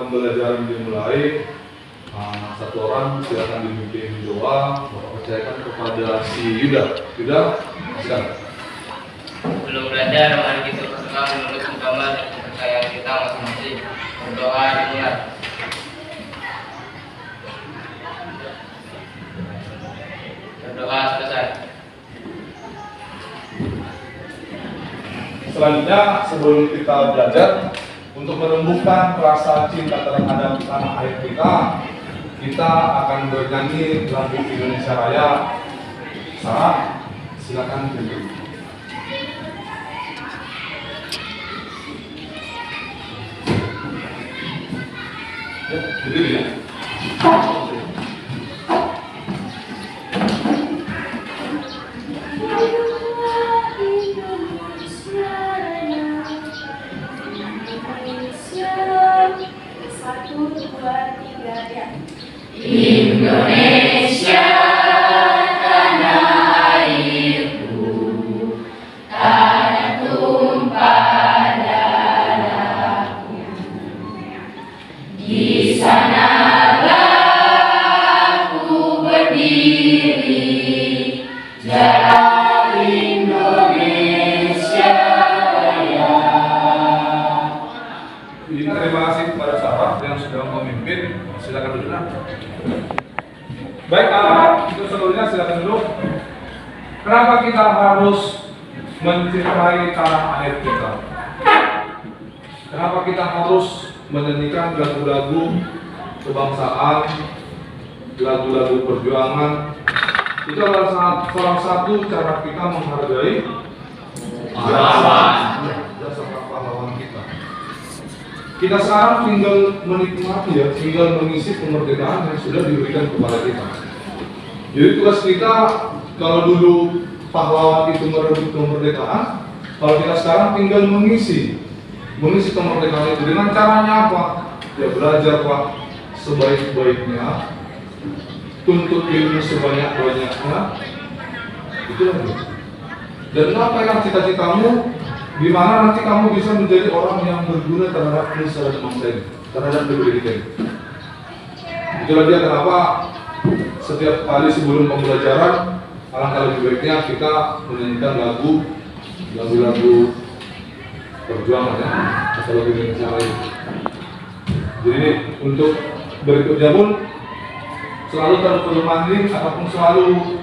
pembelajaran dimulai, satu orang silakan dipimpin doa. Bapak percayakan kepada si Yuda. Yuda, silakan. Belum belajar, mari kita bersama menurut agama dan kepercayaan kita masing-masing. Berdoa dimulai. Berdoa selesai. Selanjutnya, sebelum kita belajar, untuk menumbuhkan rasa cinta terhadap tanah air kita akan bernyanyi lagu Indonesia Raya. Sarah, silakan duduk. Ya, duduk ya. Indonesia tanah airku, tanah tumpah darahku. Di sanalah ku berdiri, jalan Indonesia Raya. Terima kasih kepada Sarah yang sudah memimpin. Silakan duduk. Baik, untuk seluruhnya silakan duduk. Kenapa kita harus mencintai tanah air kita? Kenapa kita harus menyanyikan lagu-lagu kebangsaan, lagu-lagu perjuangan? Itu adalah salah satu cara kita menghargai jasa pahlawan kita. Kita sekarang tinggal menikmati ya, tinggal mengisi kemerdekaan yang sudah diberikan kepada kita. Jadi tugas kita, kalau dulu pahlawan itu merebut kemerdekaan, kalau kita sekarang tinggal mengisi kemerdekaan itu dengan caranya apa? Ya belajar Pak sebaik-baiknya, tuntut ilmu sebanyak-banyaknya, itu lagi. Dan apa yang cita-citamu? Di mana nanti kamu bisa menjadi orang yang berguna terhadap nusa dan bangsa ini, terhadap negeri kita ini. Itulah dia kenapa setiap kali sebelum pembelajaran, alangkah lebih baiknya kita menyanyikan lagu-lagu perjuangan ya, atau lagu Indonesia Raya. Jadi untuk berikutnya pun selalu terpelumanding ataupun selalu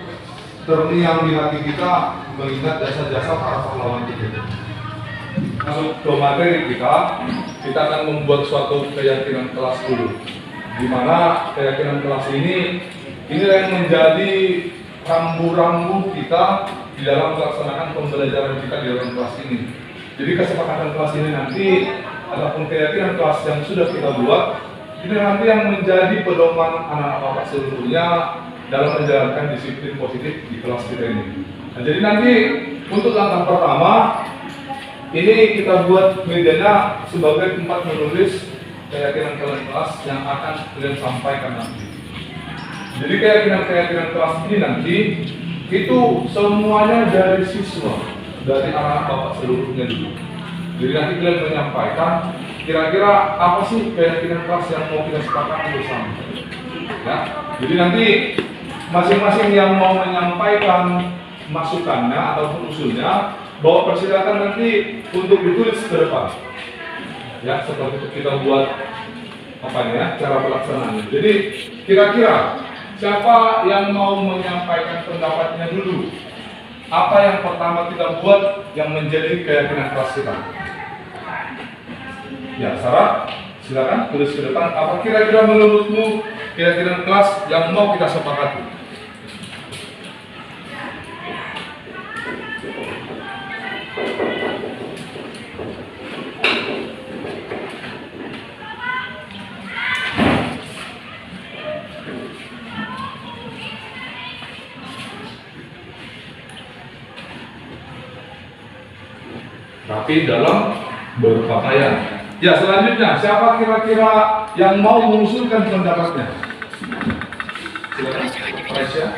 terngiang di hati kita mengingat jasa-jasa para pahlawan kita. Masuk ke materi kita akan membuat suatu keyakinan kelas dulu. Di mana keyakinan kelas ini yang menjadi rambu-rambu kita di dalam melaksanakan pembelajaran kita di dalam kelas ini. Jadi kesepakatan kelas ini nanti ataupun keyakinan kelas yang sudah kita buat ini nanti yang menjadi pedoman anak-anak Bapak seluruhnya dalam menjalankan disiplin positif di kelas kita ini. Nah, jadi nanti untuk langkah pertama ini kita buat medianya sebagai tempat menulis keyakinan kelas yang akan kalian sampaikan nanti. Jadi keyakinan kelas ini nanti itu semuanya dari siswa, dari anak Bapak seluruhnya dulu. Jadi nanti kalian menyampaikan kira-kira apa sih keyakinan kelas yang mau kita sepakati bersama. Ya, jadi nanti masing-masing yang mau menyampaikan masukannya ataupun usulnya, bahwa persilakan nanti untuk ditulis ke depan. Ya, seperti itu kita buat cara pelaksanaannya. Jadi kira-kira siapa yang mau menyampaikan pendapatnya dulu? Apa yang pertama kita buat yang menjadi keyakinan kelas kita? Ya, Sarah, silakan tulis ke depan. Apa kira-kira menurutmu keyakinan kelas yang mau kita sepakati? Rapi dalam berpakaian. Ya, selanjutnya siapa kira-kira yang mau mengusulkan pendapatnya? Silakan, Aisyah.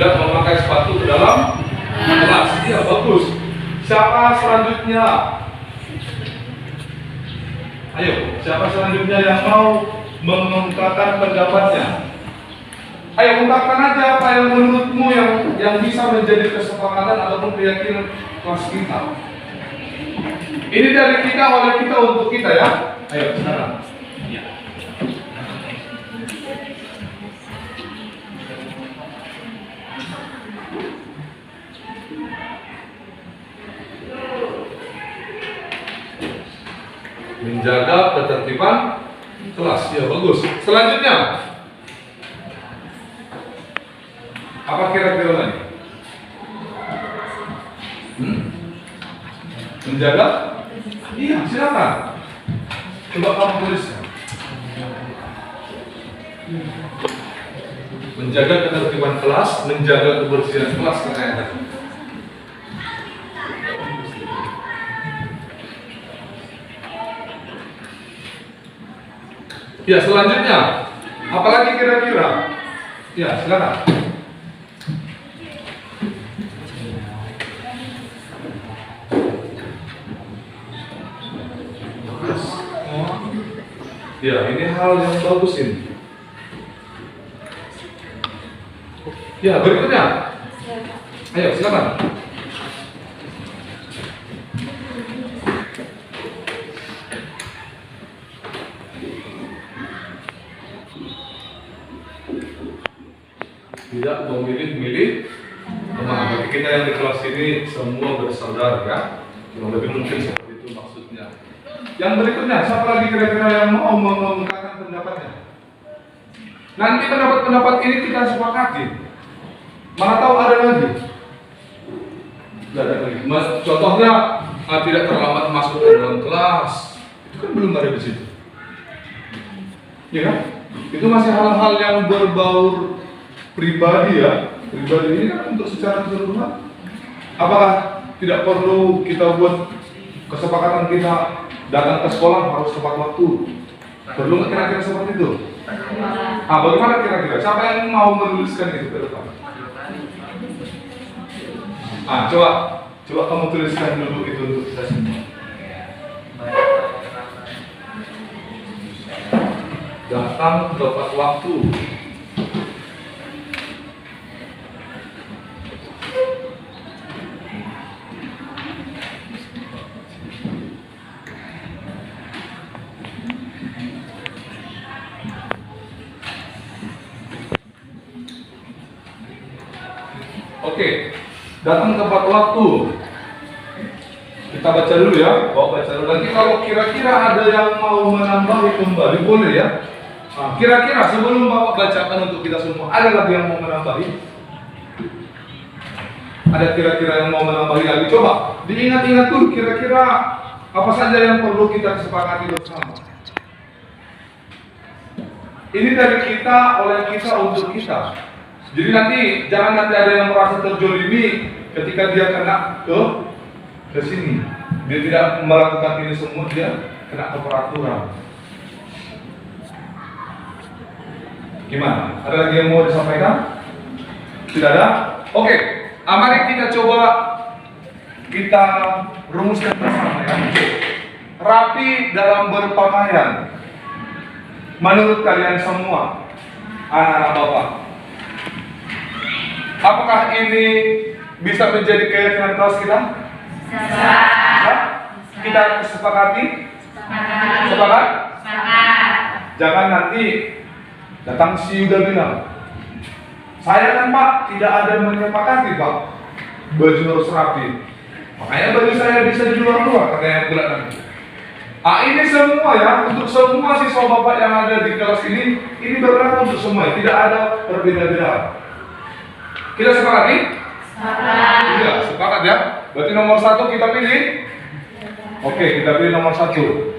tidak memakai sepatu ke dalam kelas. Iya, bagus. Siapa selanjutnya? Ayo, siapa selanjutnya yang mau mengungkapkan pendapatnya? Ayo ungkapkan aja apa yang menurutmu yang bisa menjadi kesepakatan ataupun keyakinan kelas kita. Ini dari kita, oleh kita, untuk kita ya. Ayo sekarang. Ya. Menjaga ketertiban kelas. Ya, bagus. Selanjutnya, apa kira-kira lagi? Menjaga? Iya, silakan. Coba kamu tuliskan. Menjaga ketertiban kelas, menjaga kebersihan kelas, katanya. Ya, selanjutnya, apalagi kira-kira? Ya, silakan. Ya, ini hal yang bagus ini. Ya, berikutnya. Ayo, silakan. Tidak memilih-milih teman. Bagi kita yang di kelas ini semua bersaudara ya. Lebih mungkin seperti itu maksudnya. Yang berikutnya, siapa lagi kira-kira yang mau mengungkapkan pendapatnya? Nanti pendapat-pendapat ini kita sepakati. Mana tahu ada lagi? Tidak ada lagi. Contohnya, tidak terlambat masuk ke dalam kelas. Itu kan belum ada di situ. Ya kan? Itu masih hal-hal yang berbau pribadi ya. Pribadi ini kan untuk secara keseluruhan. Apakah tidak perlu kita buat kesepakatan kita datang ke sekolah harus tepat waktu? Perlu nggak kira-kira seperti itu? Bagaimana kira-kira? Siapa yang mau menuliskan itu ke depan? Coba kamu tuliskan dulu itu untuk kita semua. Datang tepat waktu. Oke, datang tepat waktu. Kita baca dulu ya, baca dulu. Nanti kalau kira-kira ada yang mau menambahi kembali, boleh ya. Kira-kira sebelum Bapak bacakan untuk kita semua, ada lagi yang mau menambahi? Ada kira-kira yang mau menambahi lagi? Coba diingat-ingat dulu kira-kira apa saja yang perlu kita sepakati bersama. Ini dari kita, oleh kita, untuk kita. Jadi jangan nanti ada yang merasa terjolimi ketika dia kena ke sini. Dia tidak melakukan ini semua, dia kena ke peraturan. Gimana? Ada lagi yang mau disampaikan? Tidak ada? Oke, mari kita coba kita rumuskan bersama ya. Rapi dalam berpakaian. Menurut kalian semua, anak-anak Bapak, apakah ini bisa menjadi keyakinan kelas kita? Bisa. Kita sepakati? Sepakat? Jangan nanti datang si Yuda bilang, saya kan Pak tidak ada menyepakati Pak, baju harus rapi. Makanya baju saya bisa diluar-luar, katanya bulan nanti. Ini semua ya, untuk semua siswa Bapak yang ada di kelas ini berlaku untuk semua, tidak ada perbedaan. Kita sepakati? Sepakat. Iya, sepakat ya. Berarti nomor 1 kita pilih. Oke, kita pilih nomor 1.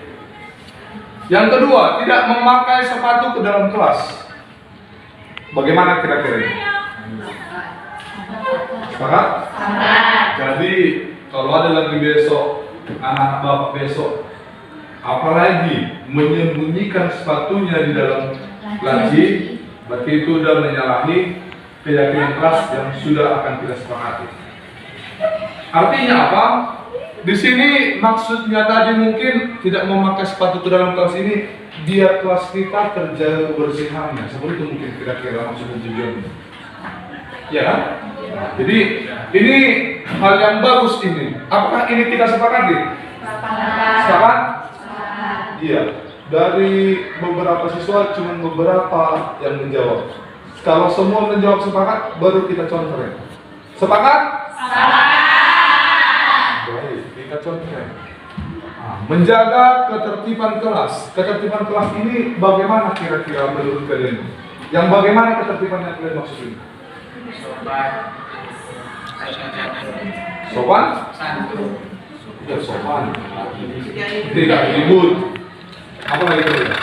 Yang kedua, tidak memakai sepatu ke dalam kelas. Bagaimana kira-kira? Sepakat? Sepakat. Jadi kalau ada lagi besok, anak Bapak besok, apalagi menyembunyikan sepatunya di dalam laci, berarti itu sudah menyalahi keyakinan kelas yang sudah akan kita sepakati. Artinya apa? Di sini maksudnya tadi mungkin tidak memakai sepatu ke dalam kelas ini biar kelas kita terjaga kebersihannya. Seperti itu mungkin kira-kira maksud dan tujuannya. Ya kan? Jadi ini hal yang bagus ini. Apakah ini kita sepakati? Sepakat? Iya. Dari beberapa siswa cuma beberapa yang menjawab. Kalau semua menjawab sepakat, baru kita contohnya. Sepakat? Baik, kita contohnya. Menjaga ketertiban kelas. Ketertiban kelas ini bagaimana kira-kira menurut kalian? Yang bagaimana ketertiban yang kalian maksud ini? Sopan? Ya sopan. Tidak ribut. Apa lagi kalian?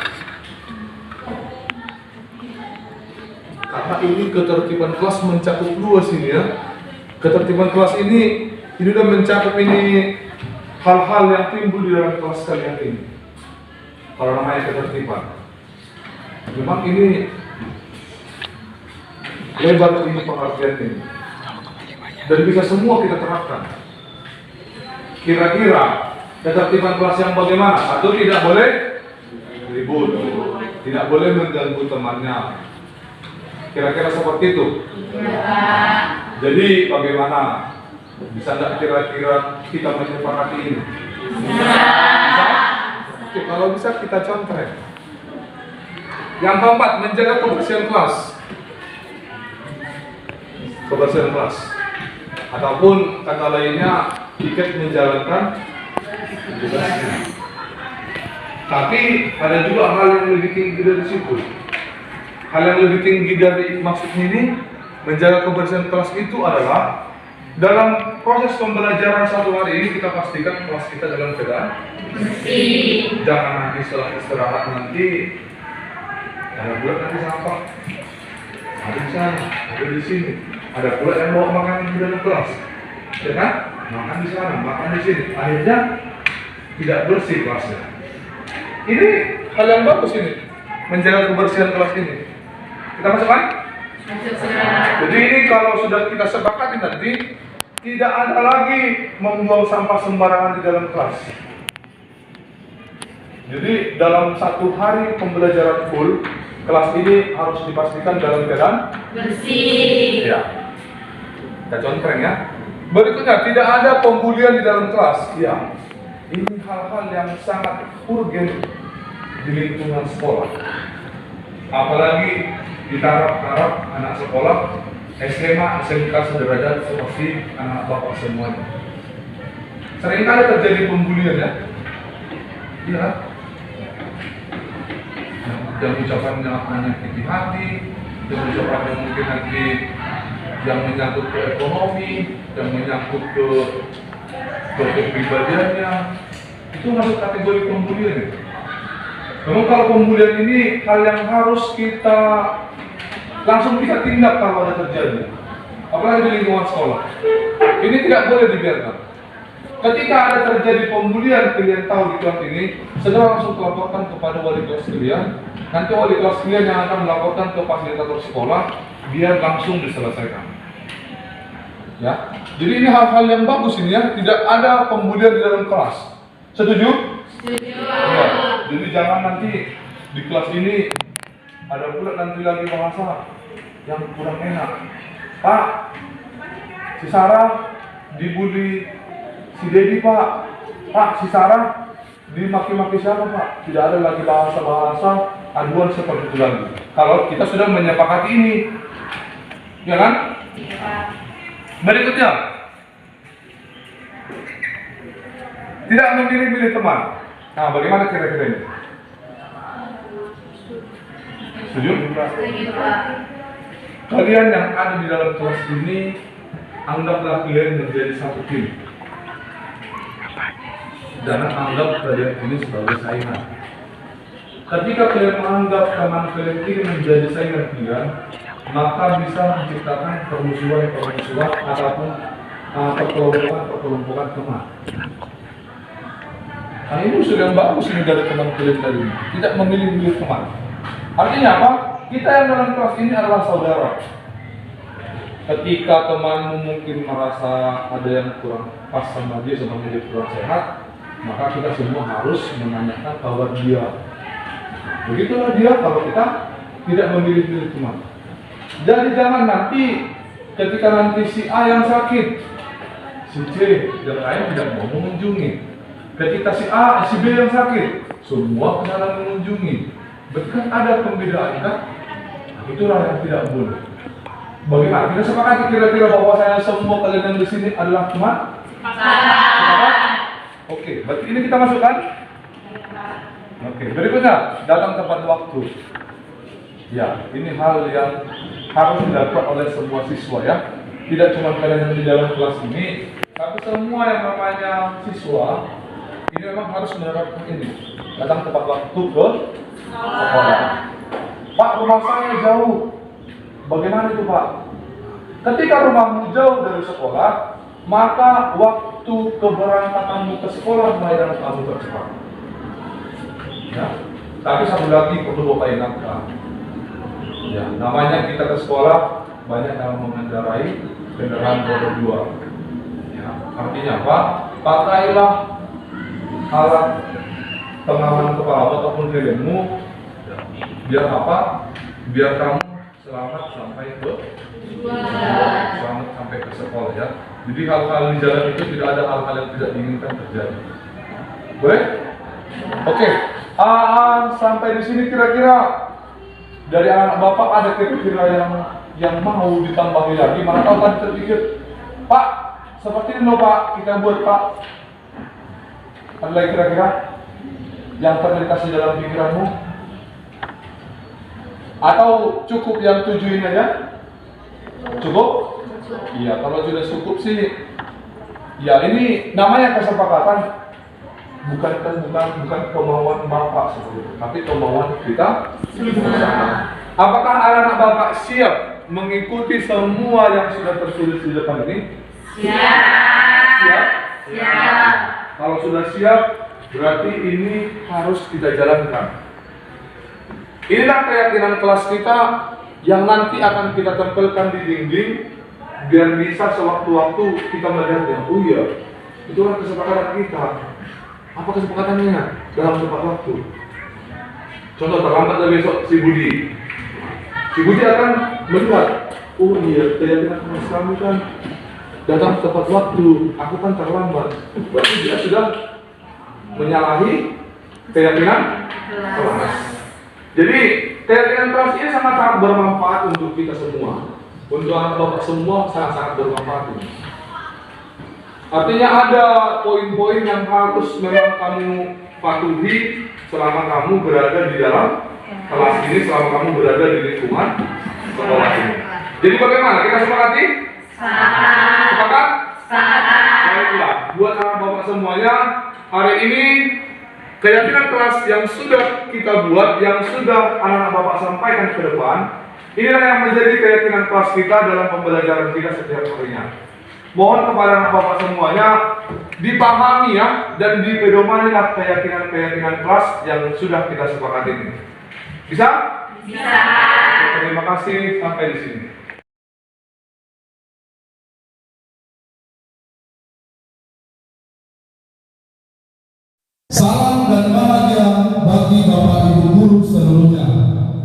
Karena ini ketertiban kelas mencakup luas ini ya. Ketertiban kelas ini udah mencakup ini hal-hal yang timbul di dalam kelas kalian ini. Kalau namanya ketertiban, memang ini lebar ini pengertian ini, dan bisa semua kita terapkan. Kira-kira ketertiban kelas yang bagaimana? Satu, tidak boleh ribut, tidak boleh mengganggu temannya. Kira-kira seperti itu. Jadi bagaimana? Bisa nggak kira-kira kita menyepakati ini? Bisa? Oke, kalau bisa kita contoh. Yang keempat, menjaga kebersihan kelas. Kebersihan kelas. Ataupun kata lainnya, ikut menjalankan tugasnya. Tapi ada juga hal yang lebih tinggi dari situ. Hal yang lebih tinggi dari maksudnya ini, menjaga kebersihan kelas itu adalah dalam proses pembelajaran satu hari ini kita pastikan kelas kita dalam keadaan bersih. Jangan nanti setelah istirahat nanti ada pula nanti sampah, ada di sana, ada di sini, ada pula yang bawa makanan di dalam kelas, ya kan? Makan di sana, makan di sini, akhirnya tidak bersih kelasnya. Ini hal yang bagus ini, menjaga kebersihan kelas ini. Kita masukkan? Jadi ini kalau sudah kita sepakati nanti tidak ada lagi membuang sampah sembarangan di dalam kelas. Jadi dalam satu hari pembelajaran full, kelas ini harus dipastikan dalam keadaan bersih. Ya. Kita contoh ya. Berikutnya, tidak ada pembulian di dalam kelas. Ya. Ini hal-hal yang sangat urgen di lingkungan sekolah. Apalagi ditarap-tarap anak sekolah SMA, SMK sederajat seperti anak bapak semuanya. Seringkali terjadi pembulian ya. Iya. Yang ucapannya menyakiti hati, yang ucapannya mungkin nanti yang menyangkut ke ekonomi, yang menyangkut ke kepribadiannya, itu masuk kategori pembulian ya. Memang kalau pembulian ini hal yang harus kita langsung kita tindak kalau ada terjadi, apalagi di lingkungan sekolah. Ini tidak boleh dibiarkan. Ketika ada terjadi pembulian, kalian tahu di kelas ini, segera langsung laporkan kepada wali kelas kalian. Nanti wali kelas kalian yang akan melaporkan ke fasilitator sekolah, biar langsung diselesaikan. Ya, jadi ini hal-hal yang bagus ini ya, tidak ada pembulian di dalam kelas. Setuju? Setuju. Ya, jadi jangan nanti di kelas ini ada pula nanti lagi bahasa yang kurang enak. Pak, si Sarah dibully si Dedi Pak. Pak, si Sarah dimaki-maki siapa Pak? Tidak ada lagi bahasa-bahasa aduan seperti itu lagi. Kalau kita sudah menyepakati ini, ya kan? Berikutnya, tidak memilih-milih teman. Nah, bagaimana kira-kira ini? Setuju? Kalian yang ada di dalam kelas ini, anggaplah kalian menjadi satu tim. Jangan anggap kalian ini sebagai saingan. Ketika kalian menganggap teman kalian ini menjadi saingan kalian, maka bisa menciptakan permusuhan ataupun perkelompokan teman. Nah, ini usul yang bagus ini dari teman kalian tadi. Tidak memilih-milih teman. Artinya apa? Kita yang dalam kelas ini adalah saudara. ketika temanmu mungkin merasa ada yang kurang pas sama dia, sama dia kurang sehat, maka kita semua harus menanyakan kabar dia. Begitulah dia kalau kita tidak memilih-milih teman. Jadi jangan nanti ketika nanti si A yang sakit, si C yang lain tidak mau mengunjungi. Ketika si A, si B yang sakit, semua kenalan mengunjungi. Bahkan ada pembedaan kan? Itulah yang tidak boleh. Bagaimana? Kita sepakati kira-kira bahwa saya semua kalian yang di sini adalah teman? Sepakat? Oke, berarti ini kita masukkan? Oke, berikutnya datang tepat waktu. Ya, ini hal yang harus dilakukan oleh semua siswa ya. Tidak cuma kalian yang di dalam kelas ini, tapi semua yang namanya siswa ini memang harus menerapkan ini. Datang tepat waktu ke sekolah. Pak, rumah saya jauh. Bagaimana itu Pak? Ketika rumahmu jauh dari sekolah, maka waktu keberangkatanmu ke sekolah mulai dengan kamu tercepat. Ya. Tapi satu lagi perlu Bapak ingatkan. Ya, namanya kita ke sekolah banyak yang mengendarai kendaraan roda 2. Ya, artinya apa? Pakailah alat pengaman kepala ataupun helmmu. Biar apa? Biar kamu selamat sampai ke sekolah ya. Jadi hal-hal di jalan itu tidak ada hal-hal yang tidak diinginkan terjadi. Boleh? Oke. Sampai di sini kira-kira dari anak bapak ada kira-kira yang mau ditambahi lagi. Mana tahu tadi terpikir, Pak, seperti ini loh Pak, kita buat Pak. Ada lagi kira-kira yang terlintas di dalam pikiranmu? Atau cukup yang 7 ini aja? Cukup? Iya, kalau sudah cukup sih, ya ini namanya kesepakatan. Bukan kemauan bapak seperti itu, tapi kemauan kita bersama. Apakah anak-anak bapak siap mengikuti semua yang sudah tertulis di depan ini? Siap. Kalau sudah siap, berarti ini harus kita jalankan. Inilah keyakinan kelas kita yang nanti akan kita tempelkan di dinding, biar bisa sewaktu-waktu kita melihat yang oh iya, itulah kesepakatan kita. Apa kesepakatannya dalam tepat waktu? Contoh terlambat besok si Budi akan melihat, oh iya, keyakinan kelas kami kan datang tepat waktu, aku kan terlambat. Berarti dia sudah menyalahi keyakinan kelas. Jadi keyakinan kelas ini sangat bermanfaat untuk kita semua, untuk anak bapak semua sangat bermanfaat ini. Artinya ada poin-poin yang harus memang kamu patuhi selama kamu berada di dalam kelas ini, selama kamu berada di lingkungan sekolah ini. Jadi bagaimana? Kita sepakati? Sepakat? Baiklah, buat anak bapak semuanya, hari ini keyakinan kelas yang sudah kita buat, yang sudah anak-anak bapak sampaikan ke depan, inilah yang menjadi keyakinan kelas kita dalam pembelajaran kita setiap harinya. Mohon kepada anak bapak semuanya dipahami ya, dan dipedomanilah keyakinan-keyakinan kelas yang sudah kita sepakati ini. Bisa? Bisa. Terima kasih, sampai di sini. Salam dan bahagia bagi Bapak Ibu guru seluruhnya.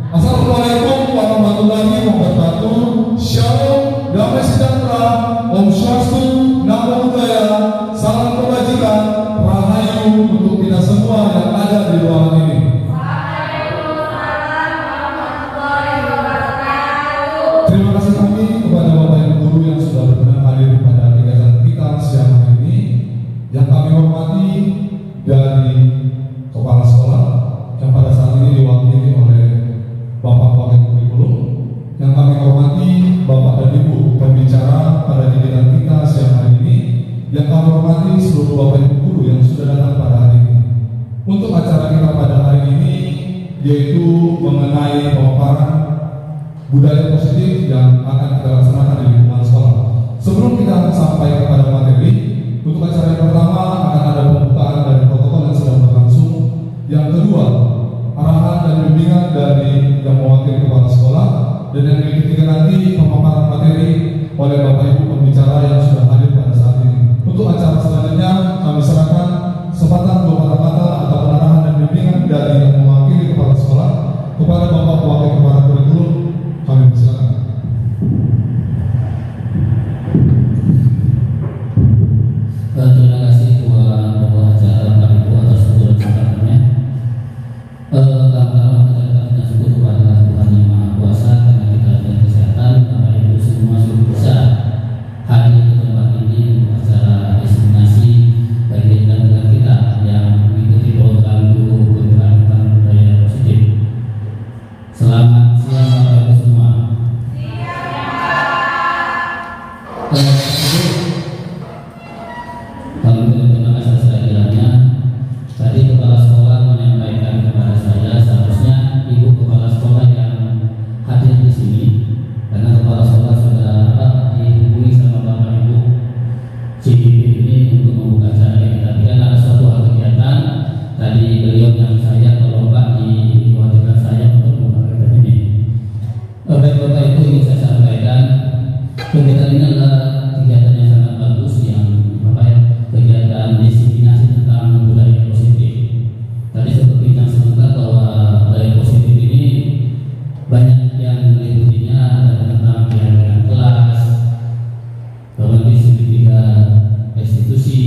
Assalamualaikum warahmatullahi wabarakatuh. Shalom, damai sejahtera, Om Swastiastu, Namo Buddhaya, salam kebajikan, rahayu untuk kita semua yang ada di ruangan ini. Terima kasih kami kepada Bapak Ibu guru yang sudah berkenan hadir pada kegiatan kita siang hari ini. Yang kami hormati dari kepala sekolah yang pada saat ini diwakili oleh Bapak Wakil Kurikulum, yang kami hormati Bapak dan Ibu pembicara pada kegiatan kita siang hari ini, yang kami hormati seluruh Bapak Ibu guru yang sudah datang pada hari ini. Untuk acara kita pada hari ini yaitu mengenai pemaparan budaya positif yang akan kita laksanakan di lingkungan sekolah. Sebelum kita sampai kepada materi, untuk acara yang pertama akan ada pembukaan dari protokol yang sedang berlangsung. Yang kedua, arahan dan bimbingan dari yang mewakili kepala sekolah. Dan yang ketiga nanti pemaparan materi oleh Bapak Ibu pembicara yang sudah hadir pada saat ini. Untuk acara selanjutnya kami serahkan kesempatan dua kata-kata atau arahan dan bimbingan dari yang mewakili kepala sekolah kepada Bapak Wakil Kepala Kurikulum. Kami persilakan. Terima kasih Tuan Bapak acara Pak Ibu atas turut sertanya. Kami syukur kepada Tuhan Yang Maha Kuasa karena kita dan kesehatan Bapak Ibu semua sudah bisa hadir ke tempat ini untuk acara destinasi bagi negara kita yang mengikuti program guru keberagaman budaya positif. Selamat siang Bapak Ibu semua. Kami terima kasih sekiranya. Tadi kepala sekolah menyampaikan kepada saya seharusnya ibu kepala sekolah yang hadir di sini, karena kepala sekolah sudah dihubungi sama bapak ibu CDP ini untuk membuka acara ini. Tapi kan ada suatu hal kegiatan tadi beliau yang saya kalau Pak diwajibkan saya untuk membuka kegiatan ini. Bapak itu ingin saya sampaikan kegiatan ini adalah kegiatan yang sangat bagus yang kegiatan diseminasi tentang budaya positif. Tadi seperti yang sebentar bahwa budaya positif ini banyak yang mengikutinya, ada tentang kegiatan kelas, kemudian segitiga institusi.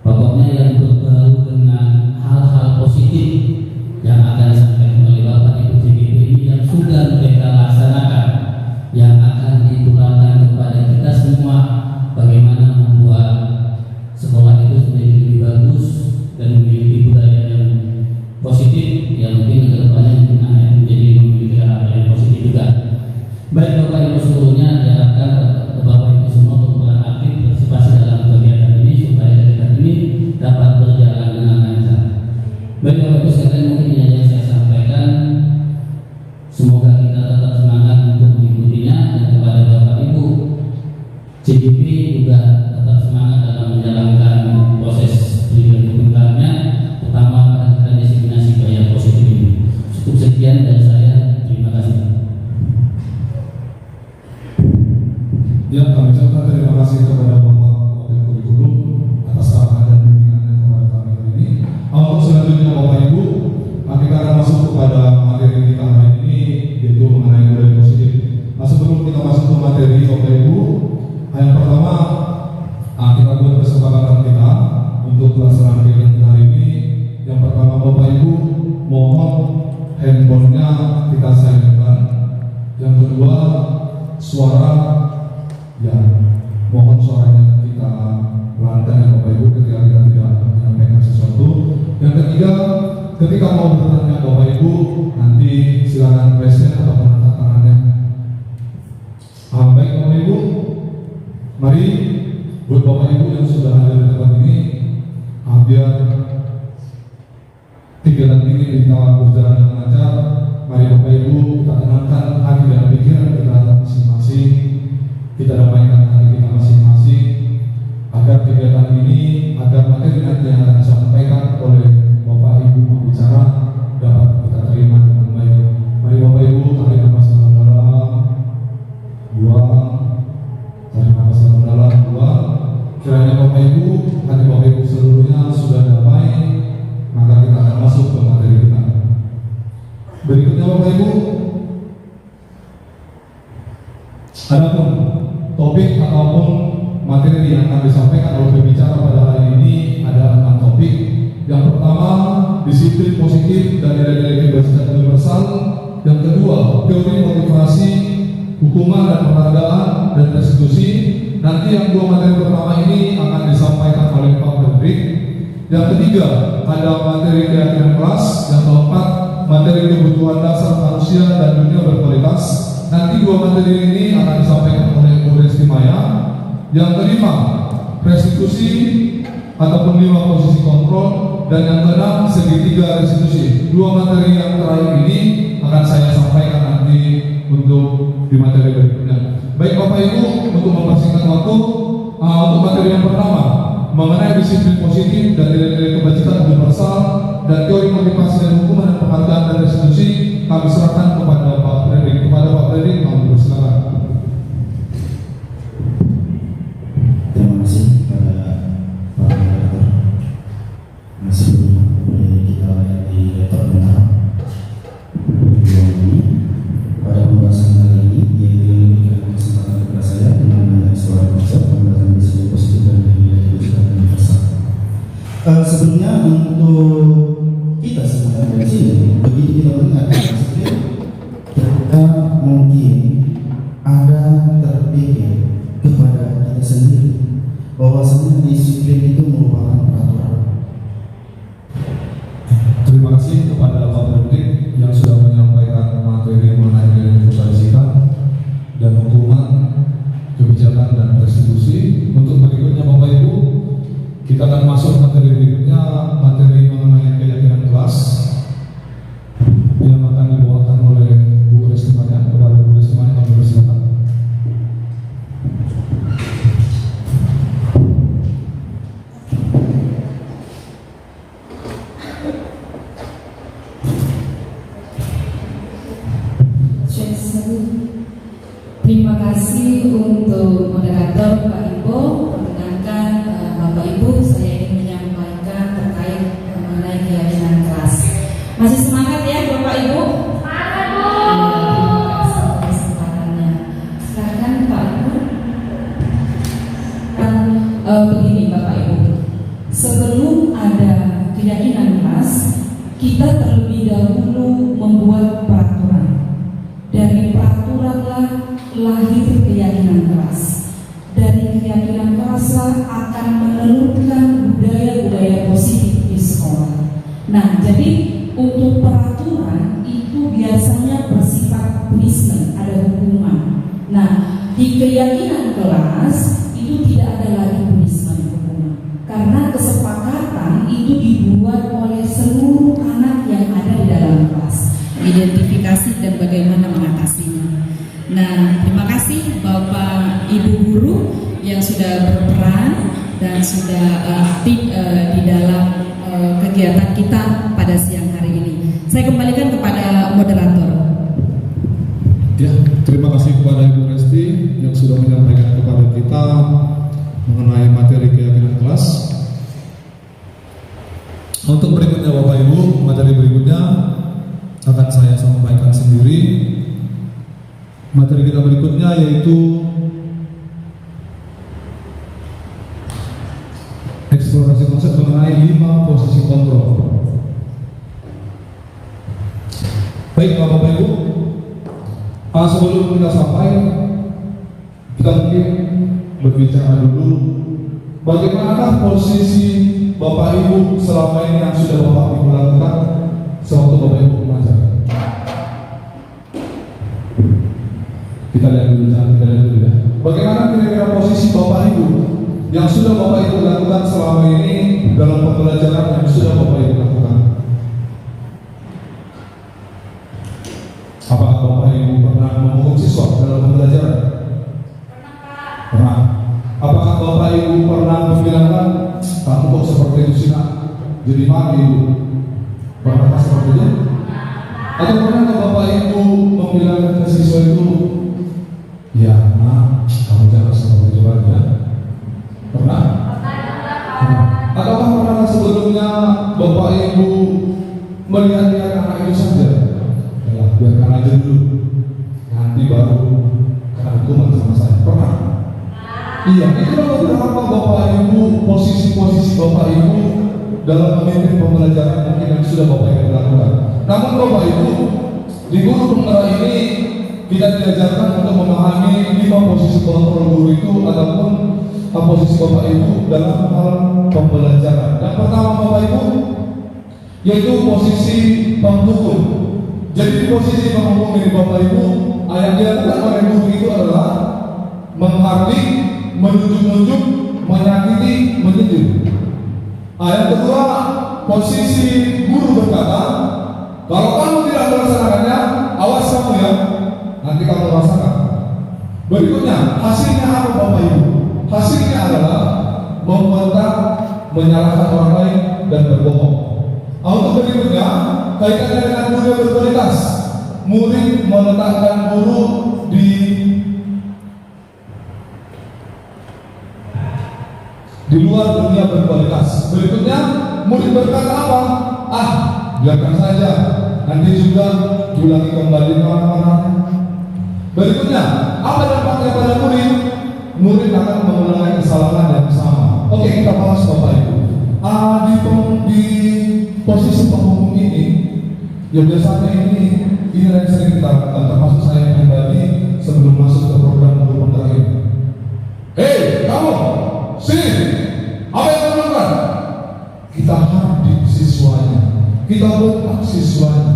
Pokoknya yang berbau dengan hal-hal positif yang akan disampaikan oleh Bapak Ibu CGP ini yang sudah mereka laksanakan, yang akan ditularkan kepada kita semua. Bagaimana membuat sekolah itu menjadi lebih bagus dan memiliki budaya yang positif yang mungkin kedepannya mungkin akan menjadi memiliki hal yang positif juga. Baik Bapak Ibu seluruhnya, diharapkan Bapak Ibu semua untuk beraktif partisipasi dalam kegiatan ini supaya kegiatan ini dapat berjalan dengan lancar. Baik Bapak Ibu sekalian, mungkin ini yang saya sampaikan. Semoga kita tetap semangat untuk mengikutinya, dan kepada Bapak Ibu CGP juga tetap semangat dalam menjalankan proses pendidikan kebencananya, terutama pada kita diseminasi budaya positif ini. Cukup sekian dari saya, terima kasih. Ya, kami ucapkan terima kasih kepada Bapak Wakil Kurikulum atas arahan dan bimbingannya kepada kami hari ini. Untuk selanjutnya Bapak Ibu, kami akan masuk kepada materi kita hari ini, yaitu mengenai budaya positif. Nah, sebelum kita masuk ke materi Bapak Ibu, yang pertama kita buat kesepakatan kita untuk pelaksanaan kegiatan hari ini. Yang pertama Bapak Ibu, mohon handphonenya kita silentkan. Yang kedua, suara ya mohon suaranya kita pelankan ya Bapak Ibu ketika kita tidak menyampaikan sesuatu. Yang ketiga, ketika mau bertanya Bapak Ibu, nanti silakan present atau angkat tangannya. Baik Bapak Ibu, mari buat Bapak Ibu yang sudah hadir di tempat ini, biar kegiatan ini kita berjalan dengan lancar. Mari Bapak Ibu kita tenangkan hati dan pikiran kita masing-masing, kita damaikan hati kita masing-masing, agar kegiatan ini, agar materi nanti yang akan disampaikan oleh Bapak Ibu pembicara dapat kita terima dengan baik. Mari Bapak Ibu tarik nafas dalam, buang. Tarik nafas dalam, buang. Kiranya Bapak Ibu, hati Bapak Ibu seluruhnya sudah damai, maka kita akan masuk ke materi kita. Berikutnya Bapak Ibu, adapun topik ataupun materi yang akan disampaikan oleh pembicara pada hari ini adalah 6 topik. Yang pertama, disiplin positif dan nilai-nilai kebajikan universal. Yang kedua, teori motivasi, hukuman dan penghargaan dan restitusi. Nanti yang dua materi pertama ini akan disampaikan oleh Pak Fredrik. Yang ketiga, ada materi keyakinan kelas. Yang keempat, materi kebutuhan dasar manusia dan dunia berkualitas. Nanti dua materi ini akan disampaikan oleh Bu Resti Maya. Yang kelima, restitusi ataupun 5 posisi kontrol. Dan yang keenam, segitiga restitusi. Dua materi yang terakhir ini akan saya sampaikan nanti untuk di materi berikutnya. Baik Bapak Ibu, untuk mempersingkat waktu, untuk materi yang pertama mengenai disiplin positif dan nilai-nilai kebajikan universal dan teori motivasi dan hukuman dan penghargaan dan restitusi, kami serahkan kepada Pak Fredrik. Kami persilakan. Jadi teman-teman kita mungkin ada terpikir kepada kita sendiri bahwasanya disiplin itu merupakan peraturan. Terima kasih kepada Bapak Pendik yang sudah menyampaikan materi mengenai restrukturisasi dan hukuman, kebijakan dan restitusi. Untuk berikutnya Bapak Ibu, kita akan masuk materi berikutnya, materi mengenai keyakinan kelas yang akan dibawakan oleh Bu Kristimania. Kepada Bu Kristimania kami persilakan. Terima kasih untuk moderator Pak Ibu. Perkenalkan Bapak Ibu, saya ingin menyampaikan terkait mengenai keyakinan kelas. Masih semangat ya Bapak Ibu? Semangat Bu. Terima kasih kesempatannya. Silakan Pak Ibu. Begini Bapak Ibu, sebelum ada keyakinan kelas, kita terlebih dahulu membuat peraturan. Dari peraturanlah lahir keyakinan kelas. Dari keyakinan kelaslah akan menelurkan budaya-budaya positif di sekolah. Nah, jadi untuk peraturan itu biasanya bersifat punishment, ada hukuman. Nah, di keyakinan kelas itu tidak ada lagi punishment, hukuman. Karena kesepakatan itu dibuat oleh seluruh anak yang ada di dalam kelas. Identifikasi dan bagaimana mengatasinya. Nah, terima kasih Bapak Ibu guru yang sudah berperan dan sudah aktif di dalam kegiatan kita pada siang hari ini. Saya kembalikan kepada moderator. Ya, terima kasih kepada Ibu Resti yang sudah menyampaikan kepada kita mengenai materi keyakinan kelas. Untuk berikutnya Bapak Ibu, materi berikutnya akan saya sampaikan sendiri. Materi kita berikutnya yaitu eksplorasi konsep mengenai 5 posisi kontrol. Baik Bapak Ibu, sebelum kita sampai, kita mungkin berbicara dulu bagaimana posisi Bapak Ibu selama ini yang sudah Bapak Ibu lakukan sewaktu Bapak Ibu mengajar. Kita lihat dulu ya. Bagaimana kira-kira posisi Bapak Ibu yang sudah Bapak Ibu lakukan selama ini dalam pembelajaran yang sudah Bapak Ibu lakukan? Apakah Bapak Ibu pernah memukul siswa dalam pembelajaran? Pernah. Apakah Bapak Ibu pernah membilangkan kamu kok seperti itu sih nak? Jadi mati Ibu. Pernah seperti itu? Atau pernah Bapak Ibu membilangkan ke siswa itu, ya nak, kamu jangan seperti itu lagi ya? Pernah? Ataukah pernah sebelumnya Bapak Ibu melihat-lihat anak itu saja? Ya, biarkan aja dulu, nanti baru kena hukuman sama saya. Pernah? Iya, itulah beberapa Bapak Ibu, posisi-posisi Bapak Ibu dalam memimpin pembelajaran mungkin yang sudah Bapak Ibu lakukan. Namun Bapak Ibu, di guru penggerak ini kita diajarkan untuk memahami 5 posisi kontrol guru itu ataupun posisi Bapak Ibu dalam hal pembelajaran. Yang pertama Bapak Ibu yaitu posisi penghukum. Jadi posisi penghukum ini Bapak Ibu, yang dilakukan oleh guru itu adalah menghardik, menunjuk-nunjuk, menyakiti, menyejuk. Yang kedua, posisi guru berkata, kalau kamu tidak melaksanakannya, awas kamu ya, nanti kamu rasakan. Berikutnya, hasilnya apa Bapak Ibu? Hasilnya adalah membentak, menyalahkan orang lain dan berbohong. Untuk berikutnya, kaitannya dengan budaya berkualitas. Murid meletakkan guru di luar dunia berkualitas. Berikutnya, murid berkata apa? Biarkan saja, nanti juga diulangi kembali mana-mana. Berikutnya, apa dampaknya pada murid? Murid akan mengulangi kesalahan yang sama. Oke, kita bahas Bapak Ibu. Di posisi penghukum ini, Ya biasanya ini yang sering kita lakukan, termasuk saya pribadi sebelum masuk ke program guru penggerak ini. Hei kamu, sini, apa yang kamu lakukan? Kita hadir siswanya, kita bentak siswanya.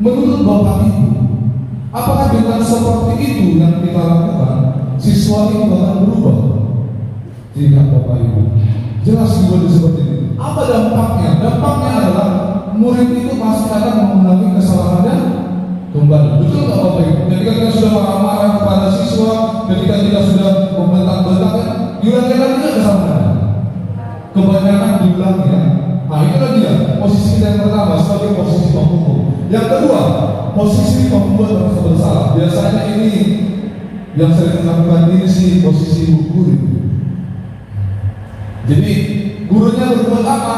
Menurut Bapak Ibu, apakah dengan seperti itu yang kita lakukan, siswa itu akan berubah? Tidak Bapak Ibu, jelas juga seperti ini. Apa dampaknya? Dampaknya adalah murid itu pasti akan mengulangi kesalahannya kembali. Betul nggak Bapak Ibu? Ketika kita sudah marah-marah kepada siswa, ketika kita sudah membentak-bentak, diulangi lagi nggak kesalahannya? Kebanyakan diulangi ya. Nah itulah dia posisi kita yang pertama sebagai posisi penghukum. Yang kedua, posisi pembuat merasa bersalah. Biasanya ini yang sering melakukan ini sih posisi guru. Jadi gurunya berbuat apa?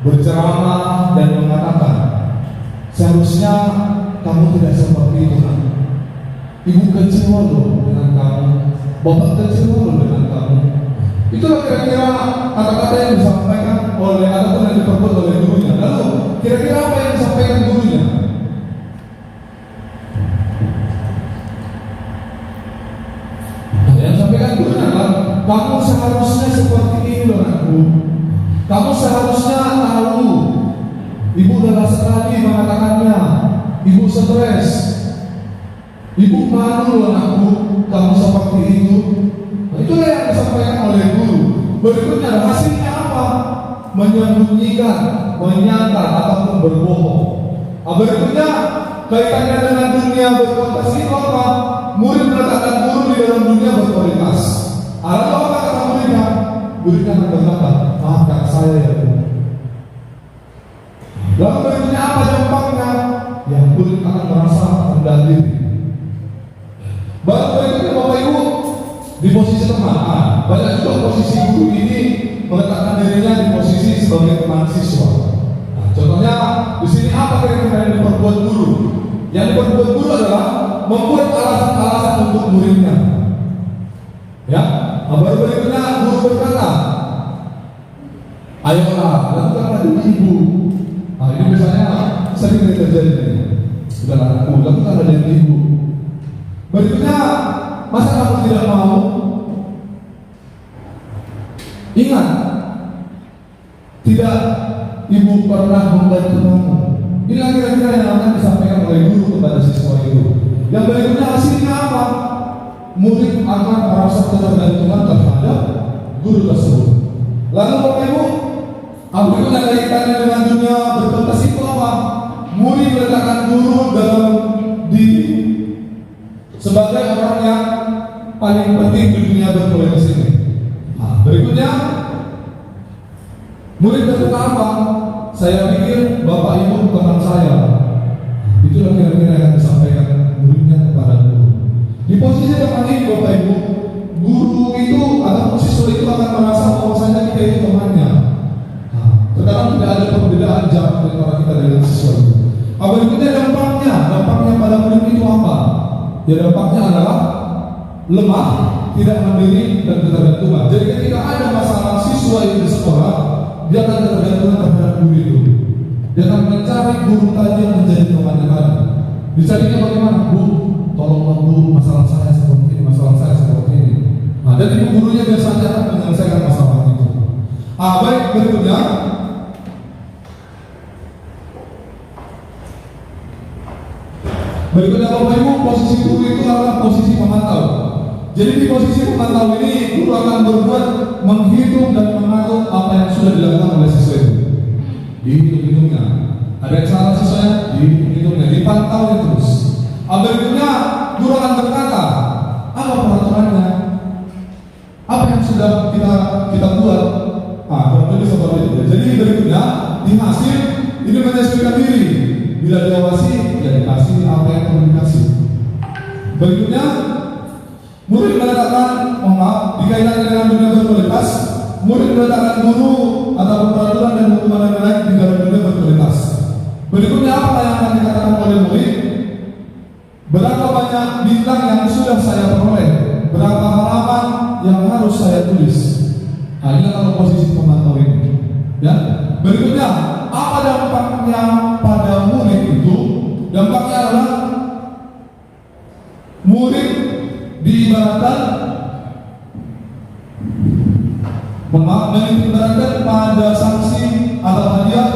Berceramah dan mengatakan, seharusnya kamu tidak seperti itu kan? Ibu kecewa loh dengan kamu, bapak kecewa loh dengan kamu. Itulah kira-kira kata-kata yang disampaikan oleh ataupun yang diperbuat oleh gurunya. Lalu kira-kira apa yang disampaikan gurunya? Yang disampaikan gurunya adalah, kamu seharusnya seperti ini loh anakku. Kamu seharusnya tahu. Ibu udah sekali mengatakannya. Ibu stres. Ibu malu loh anakku. Kamu seperti itu. Nah, itulah yang disampaikan oleh guru. Berikutnya hasilnya apa? Menyembunyikan, menyangkal ataupun berbohong. Berikutnya kaitannya dengan dunia berkualitas itu apa? Murid meletakkan guru di dalam dunia berkualitas. Lalu apa kata muridnya? Muridnya akan berkata, maafkan saya ya Bu. Lalu berikutnya apa dampaknya? Yang murid akan merasa rendah diri. Baru berikutnya Bapak Ibu di posisi teman. Banyak juga posisi guru ini meletakkan dirinya di posisi sebagai teman siswa. Nah, contohnya di sini apa kira-kira yang diperbuat guru? Yang diperbuat guru adalah membuat alasan-alasan untuk muridnya. Ya, baru berikutnya guru berkata, ayolah lakukanlah dengan ibu. Nah, ini misalnya sering terjadi. Sudah anakku, lakukanlah dengan ibu. Berikutnya, masa kamu tidak mau? Ingat, tidak ibu pernah membantu kamu. Inilah kira-kira yang akan disampaikan oleh guru kepada siswa itu. Yang berikutnya hasilnya apa? Murid akan merasa ketergantungan terhadap guru tersebut. Lalu Bapak Ibu, berikutnya kaitannya dengan dunia berkualitas itu apa? Murid meletakkan guru dalam diri sebagai orang yang paling penting di dunia berkualitas ini. Berikutnya, murid berkata apa? Saya pikir Bapak Ibu teman saya. Itulah kira-kira yang disampaikan muridnya kepada guru. Di posisi teman ini Bapak Ibu, guru itu atau siswa itu akan merasa bahwasanya kita itu temannya. Terkadang tidak ada perbedaan jarak antara kita dengan siswa itu. Berikutnya dampaknya pada murid itu apa? Ya dampaknya adalah lemah, tidak mandiri dan ketergantungan. Jadi ketika ada masalah siswa itu di sekolah, dia akan ketergantungan terhadap guru itu. Dia akan mencari guru tadi yang menjadi temannya tadi. Dicarinya bagaimana? Bu, tolonglah Bu, masalah saya seperti ini, masalah saya seperti ini. Nah, dan ibu gurunya biasanya akan menyelesaikan masalah itu. Baik, berikutnya. Berikutnya Bapak Ibu, posisi guru itu adalah posisi pemantau. Jadi di posisi pemantau ini, guru akan berbuat menghitung dan mengatur apa yang sudah dilakukan oleh siswa itu. Dihitung-hitungnya. Ada yang salah siswanya, dihitung-hitungnya, dipantau terus. Berikutnya, guru akan berkata, apa peraturannya? Apa yang sudah kita buat? Berarti seperti itu. Jadi berikutnya, di hasil ini menyesuaikan diri. Bila diawasi, ya dikasih apa yang perlu dikasih. Berikutnya, murid meletakkan, dikaitkan dengan dunia berkualitas, murid meletakkan guru atau peraturan dan hukuman yang lain di dalam dunia berkualitas. Berikutnya apa yang akan dikatakan oleh murid? Berapa banyak bintang yang sudah saya peroleh? Berapa halaman yang harus saya tulis? Ini adalah posisi pemantau ini. Ya. Berikutnya, apa dampaknya beratkan menitik beratkan pada sanksi atau hadiah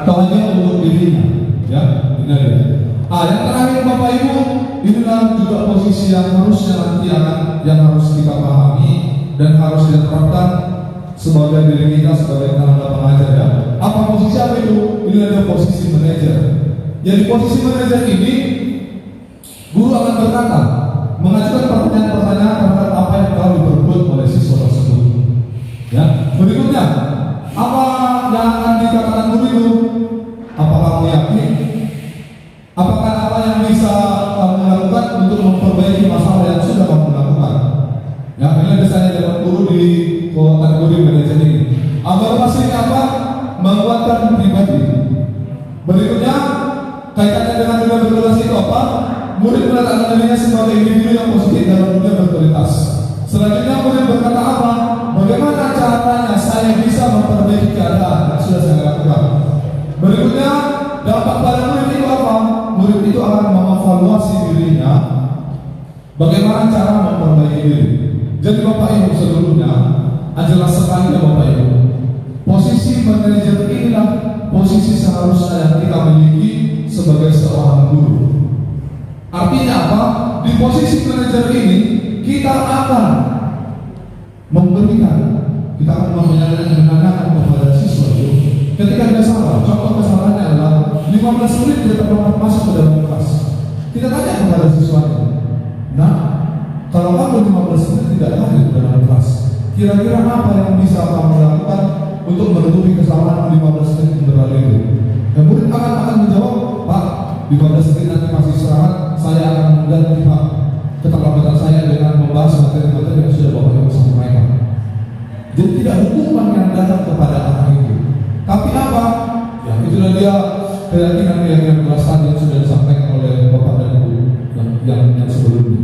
atau hanya untuk dirinya, ya, ini dia. Yang terakhir Bapak Ibu, inilah juga posisi yang harusnya nanti yang harus kita pahami dan harus diterapkan sebagai diri kita sebagai tenaga pengajar, ya. Apa posisi apa itu? Ini adalah posisi manajer. Jadi posisi manajer ini, guru akan berkata, mengajukan pertanyaan-pertanyaan terhadap apa yang telah diperbuat oleh siswa tersebut. Ya, berikutnya, apa yang akan dikatakan guru itu? Apakah kamu yakin? Apakah apa yang bisa kamu lakukan untuk memperbaiki masalah yang sudah kamu lakukan? Ya, ini saya dapat guru di kategori manajer ini. Agar pastinya apa? Menguatkan pribadi. Berikutnya, kaitannya dengan dunia berkualitas itu apa? Murid meletakkan dirinya sebagai individu yang positif dalam dunia berkualitas. Selanjutnya murid berkata apa? Bagaimana caranya saya bisa memperbaiki keadaan yang sudah saya lakukan? Berikutnya, dampak pada murid itu apa? Murid itu akan mengevaluasi dirinya, bagaimana cara memperbaiki diri. Jadi Bapak Ibu sebelumnya, jelas sekali ya Bapak Ibu, posisi manajer inilah posisi seharusnya yang kita miliki sebagai seorang guru. Artinya apa? Di posisi manajer ini kita akan memberikan, kita akan menanyakan kepada siswa itu ketika dia salah. Contoh kesalahannya adalah 15 menit dia terlambat masuk ke dalam kelas. Kita tanya kepada siswanya, nah, kalau kamu 15 menit tidak hadir ke dalam kelas, kira-kira apa yang bisa kamu lakukan untuk menutupi kesalahan 15 menit yang berlalu itu? Dan murid akan menjawab, Pak, 15 menit nanti masih istirahat, saya akan mengganti Pak keterlambatan saya dengan membahas materi-materi yang sudah Bapak Ibu sampaikan. Jadi tidak hukuman yang datang kepada anak itu, tapi apa? Ya itulah dia keyakinan yang jelaskan yang sudah disampaikan oleh Bapak dan Ibu yang sebelumnya.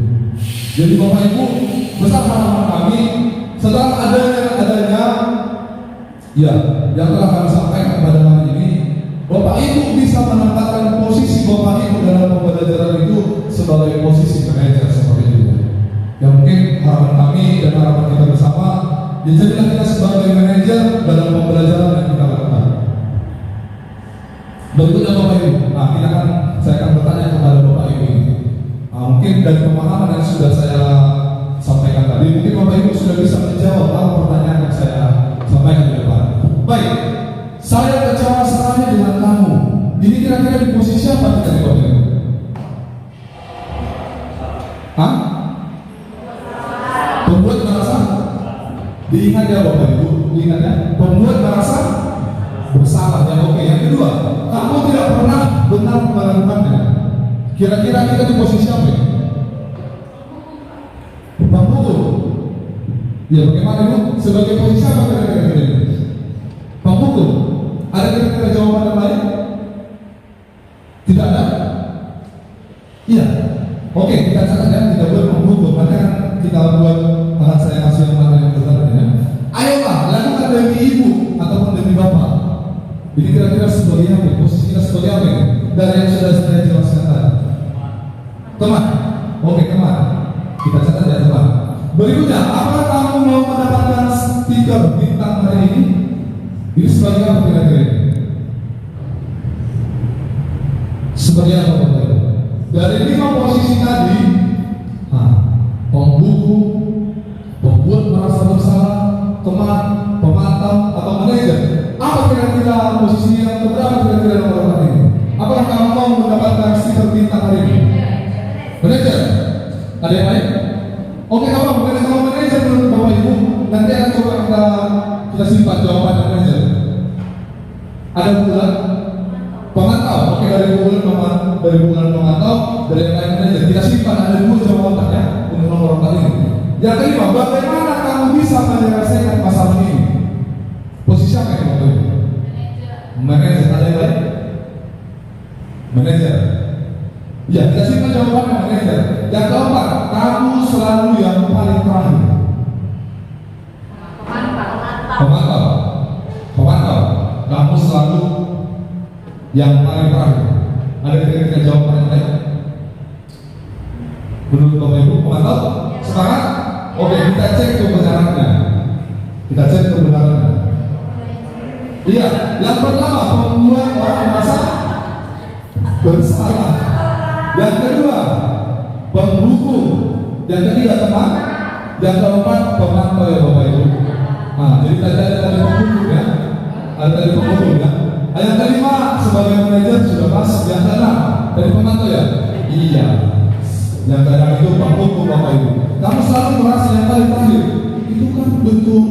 Jadi Bapak Ibu, besar harapan kami setelah adanya ya yang telah kami sampaikan pada hari ini, Bapak Ibu bisa menempatkan posisi Bapak Ibu dalam pembelajaran itu sebagai posisi manajer seperti itu. Yang mungkin harapan kami dan harapan kita bersama, ya jadilah kita sebagai manajer dalam pembelajaran yang kita lakukan. Berikutnya Bapak Ibu, saya akan bertanya kepada Bapak Ibu ini. Mungkin dari pemahaman yang sudah saya sampaikan tadi, mungkin Bapak Ibu sudah bisa menjawab apa pertanyaan yang saya sampaikan di depan. Baik, saya kecewa sekali dengan kamu. Ini kira-kira di posisi apa kita di Bapak Ibu? Hah? Pembuat merasa? Diingat ya Bapak Ibu, diingat ya. Pembuat merasa bersalah ya. Oke, yang kedua, kamu tidak pernah benar melakukannya. Kira-kira kita di posisi apa ya? Pemukul. Ya bagaimana Ibu? Sebagai posisi apa kira-kira ini? Pemukul. Ada kira-kira jawaban yang lain? Tidak ada? Iya. Oke, kita catat ya, tidak boleh memukul. Makanya kita buat akan saya kasih yang mana yang bertanya. Ayolah, lakukan demi ibu ataupun demi bapak. Ini kira-kira sebagai apa? Posisi kita sebagai apa? Dari yang sudah saya jelaskan tadi. Teman, oke teman. Kita catat ya teman. Berikutnya, apakah kamu mau mendapatkan stiker bintang hari ini? Ini sebagai apa kira-kira? Sebagai apa? Dari 5 posisi tadi, pembuku, pembuat merasa bersalah, teman, pemantau, atau manajer. Apa kira-kira posisi yang keberapa kira-kira nomor ini? Apakah kamu mau mendapatkan stiker bintang hari ini? Manajer? Ada yang lain? Oke, kalau bukan sama manajer menurut Bapak Ibu, nanti akan coba kita simpan jawaban manajer. Ada bulan pemantau. Oke, dari bulan pemantau, dari yang lain manajer. Kita simpan ada 2 jawabannya untuk nomor ini. Yang kelima, bagaimana kamu bisa menyelesaikan masalah ini? Posisi apa yang Bapak Ibu? Manajer. Ada yang lain? Manajer. Ya, kita simpan jawabannya manajer. Yang keempat, kamu selalu yang paling terakhir. Pemantau. Kamu selalu yang paling terakhir. Ada kira-kira jawaban yang menurut Bapak Ibu pemantau sekarang? Oke, kita cek kebenarannya. Kita cek kebenarannya. Iya, yang pertama membuat orang merasa bersalah. Yang kedua, penghukum. Yang ketiga teman. Yang keempat pemantau ya Bapak Ibu. Nah, jadi tadi ada tadi penghukum ya. Ada tadi penghukum ya. Yang kelima sebagai manajer sudah masuk. Yang keenam dari pemantau ya. Iya. Yang keenam itu penghukum Bapak Ibu. Kamu selalu merasa yang paling terakhir. Itu kan bentuk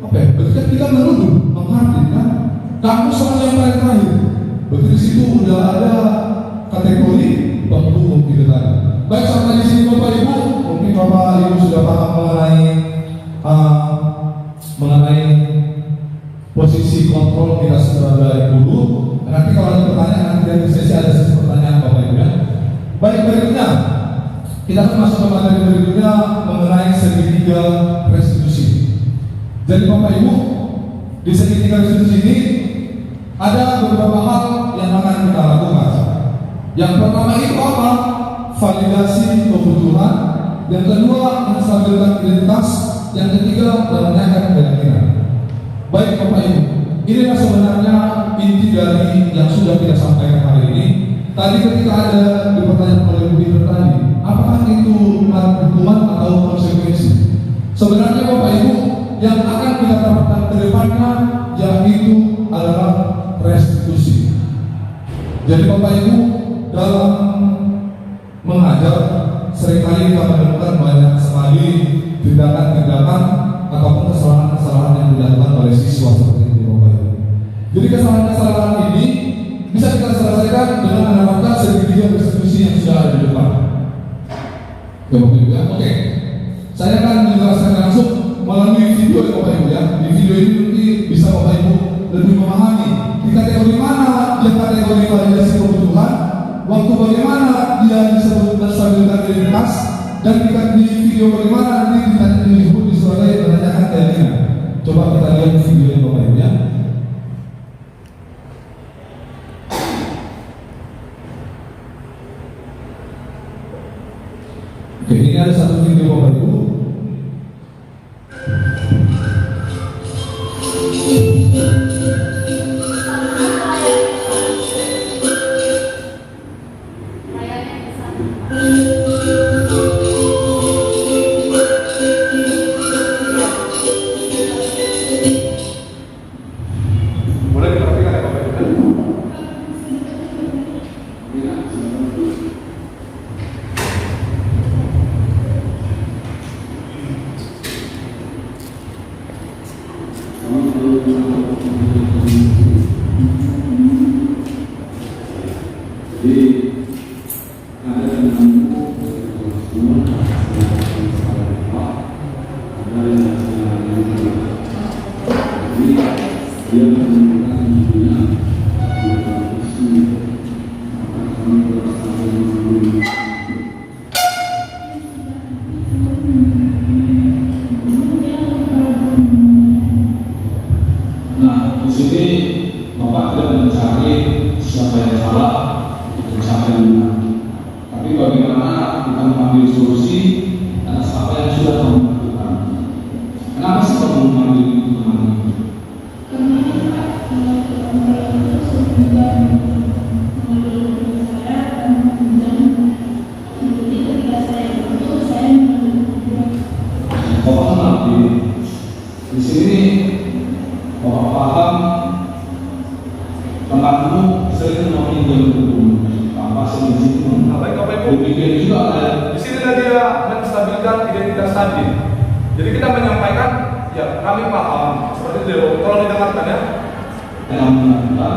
apa ya? Bentuk kita menuduh, menghakimi kan. Kamu selalu yang paling terakhir. Betul di situ udah ada kategori penghukum gitu tadi. Baik sampai di sini Bapak Ibu, mungkin Bapak Ibu sudah paham mengenai posisi kontrol kita sebagai guru. Nanti kalau ada pertanyaan nanti dari sesi ada sesi pertanyaan Bapak Ibu ya. Baik, berikutnya kita akan masuk ke materi berikutnya mengenai segitiga restitusi. Jadi Bapak Ibu, di segitiga restitusi ini ada beberapa hal yang akan kita lakukan. Yang pertama itu apa? Validasi kebutuhan. Yang kedua, menstabilkan identitas. Yang ketiga, menanyakan keyakinan. Baik Bapak Ibu, inilah sebenarnya inti dari yang sudah kita sampaikan hari ini. Tadi ketika ada di pertanyaan oleh Bu Peter tadi, apakah itu hukuman atau konsekuensi? Sebenarnya Bapak Ibu, yang akan kita dapatkan ke depannya yaitu adalah restitusi. Jadi Bapak Ibu, dalam mengajar seringkali kita menemukan banyak sekali tindakan-tindakan ataupun kesalahan-kesalahan yang dilakukan oleh siswa seperti itu Bapak Ibu. Jadi kesalahan-kesalahan ini bisa kita selesaikan dengan menerapkan segitiga restitusi yang sudah ada di depan. Ya Bapak Ibu ya, oke. Saya akan menjelaskan langsung melalui video ya Bapak Ibu ya. Di video ini nanti bisa Bapak Ibu lebih memahami di kategori mana dia kategori validasi kebutuhan, waktu bagaimana dia disebut menstabilkan identitas, dan di video bagaimana nanti disebut sebagai menanyakan keyakinan. Coba kita lihat video ini Bapak Ibu ya. Oke, ini ada satu video Bapak Ibu. Boleh diperhatikan ya Bapak Ibu. Nah, di sini Bapak tidak mencari siapa yang salah dan siapa yang benar, tapi bagaimana kita mengambil solusi atas apa yang sudah kamu lakukan. Kenapa sih kamu mengambil itu teman-teman? Bapak mengerti di sini. Bapak paham temanmu sering meminjam buku tanpa seizin. Baik Bapak Ibu, Demikian juga ada di sini dia menstabilkan identitas tadi. Jadi kita menyampaikan, ya kami paham seperti itu. Kalau didengarkan ya, yang mengatakan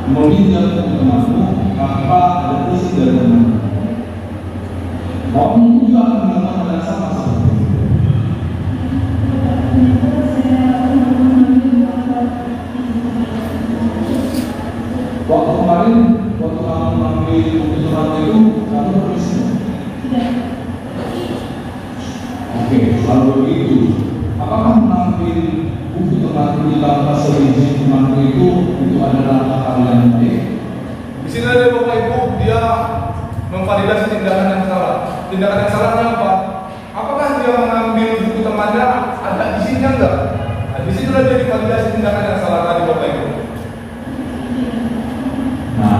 meminjam buku temanmu tanpa ada izin dari temanmu. Kamu juga akan melakukan hal yang sama seperti itu. Waktu kemarin, waktu kamu mengambil buku surat itu, kamu permisi? Oke, kalau begitu, apakah mengambil buku tertentu tanpa seizin temanku itu adalah hal yang baik? Di sini ada Bapak Ibu, dia memvalidasi tindakan yang salah. Tindakan yang salahnya apa? Apakah dia mengambil buku temannya ada izinnya enggak? Nah, di sini dia divalidasi tindakan yang salah tadi Bapak Ibu. Nah,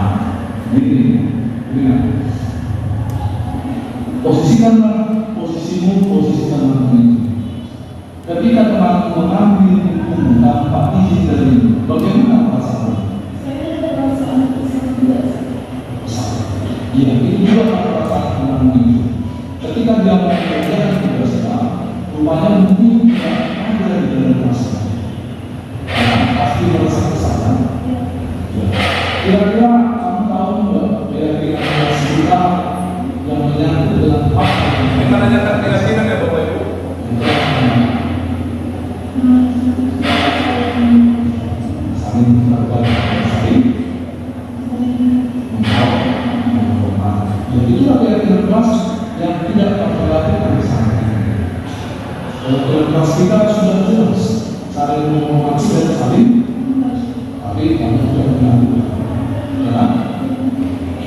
ini ingat. Posisikanlah posisimu ini. Ketika temanmu mengambil buku tanpa izin dari bagaimana perasaanmu? Ya, itu juga perasaan temanmu itu. Ketika dia mengerjakan tugasnya, rupanya mungkin tidak ada di dalam perasaan. Pasti merasa kesalahan. Kira-kira kamu tahu nggak kira-kira kita yang menyangkut dengan apa yang Kita nanyakan keyakinan ya Bapak Ibu. saling melakukan saling menjawab. Jadi itulah keyakinan kelas yang tidak terperhatikan di sana. Kalau kelas kita sudah jelas saling menghormati dan saling, tapi kamu sudah mengaku. Ya,